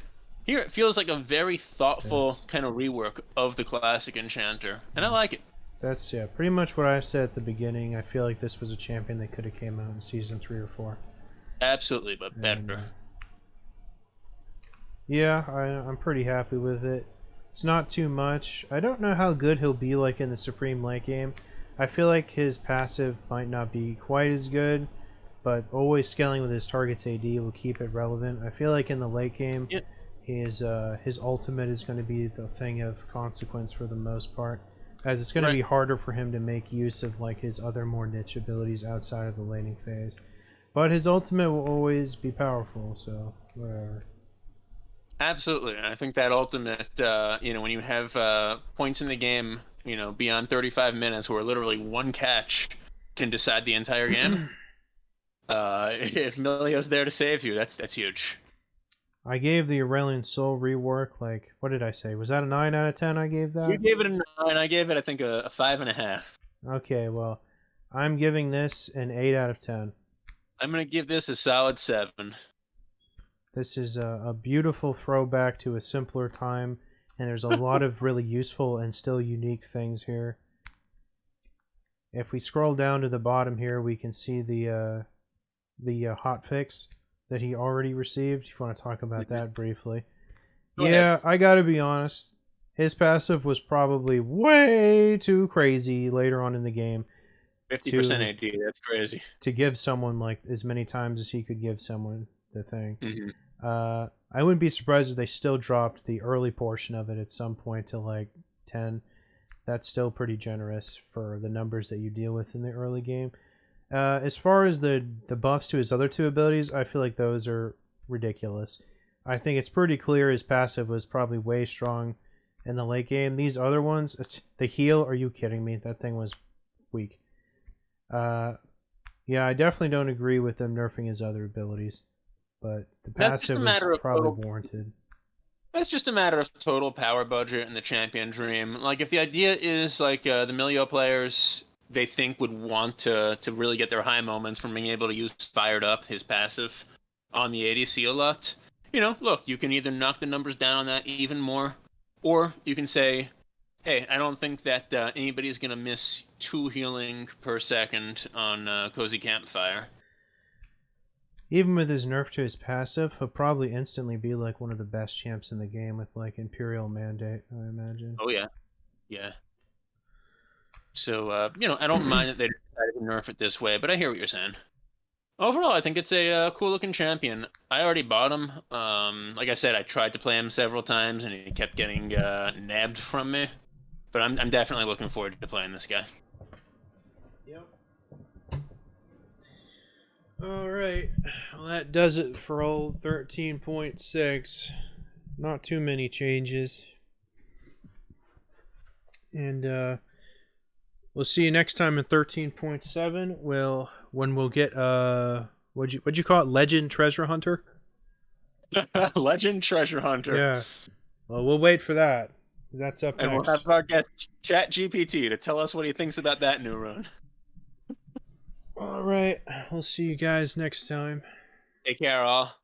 Here it feels like a very thoughtful Yes. kind of rework of the classic Enchanter, and I like it. That's yeah, pretty much what I said at the beginning. I feel like this was a champion that could have came out in season 3 or 4. Absolutely, but And better. yeah, I'm pretty happy with it. It's not too much. I don't know how good he'll be like in the Supreme late game. I feel like his passive might not be quite as good, but always scaling with his target's AD will keep it relevant. I feel like in the late game, Yeah, his ultimate is going to be the thing of consequence for the most part, as it's going to right. be harder for him to make use of like his other more niche abilities outside of the laning phase. But his ultimate will always be powerful, so whatever. Absolutely, and I think that ultimate, when you have points in the game, beyond 35 minutes, where literally one catch can decide the entire game. If Milio's there to save you, that's huge. I gave the Aurelion Soul rework, like, what did I say? Was that a 9 out of 10 I gave You that? gave it a 9. I gave it, I think, a 5.5. Okay, well, I'm giving this an 8 out of 10. I'm gonna give this a solid 7. This is a beautiful throwback to a simpler time, and there's a lot of really useful and still unique things here. If we scroll down to the bottom here, we can see the hotfix that he already received. If you want to talk about that briefly. Go Yeah, ahead. I gotta be honest. His passive was probably way too crazy later on in the game 50% to AD. That's crazy. give someone like as many times as he could give someone the thing. Hmm. I wouldn't be surprised if they still dropped the early portion of it at some point to like 10. That's still pretty generous for the numbers that you deal with in the early game. As far as the buffs to his other two abilities, I feel like those are ridiculous. I think it's pretty clear his passive was probably way strong in the late game. These other ones, the heal, are you kidding me? That thing was weak. Yeah, I definitely don't agree with them nerfing his other abilities, but the That's just a passive is matter of probably total. warranted. That's just a matter of total power budget and the champion dream. Like, if the idea is like the Milio players, they think would want to really get their high moments from being able to use fired up his passive on the ADC a lot. Look, you can either knock the numbers down on that even more, or you can say, hey, I don't think that anybody's gonna miss 2 healing per second on Cozy Campfire. Even with his nerf to his passive, he'll probably instantly be like one of the best champs in the game with like Imperial Mandate, I imagine. Oh yeah, yeah. So I don't mind that they decided to nerf it this way, but I hear what you're saying. Overall, I think it's a cool looking champion. I already bought him. Like I said, I tried to play him several times, and he kept getting nabbed from me. But I'm definitely looking forward to playing this guy. Yep. All right. Well, that does it for old 13.6. Not too many changes. And we'll see you next time in 13.7. When we'll get what'd you call it? Legend Treasure Hunter? Legend Treasure Hunter. Yeah. Well, we'll wait for that. 'Cause that's up And next. we'll have our guest Chat GPT to tell us what he thinks about that new rune. All right. We'll see you guys next time. Take care, all.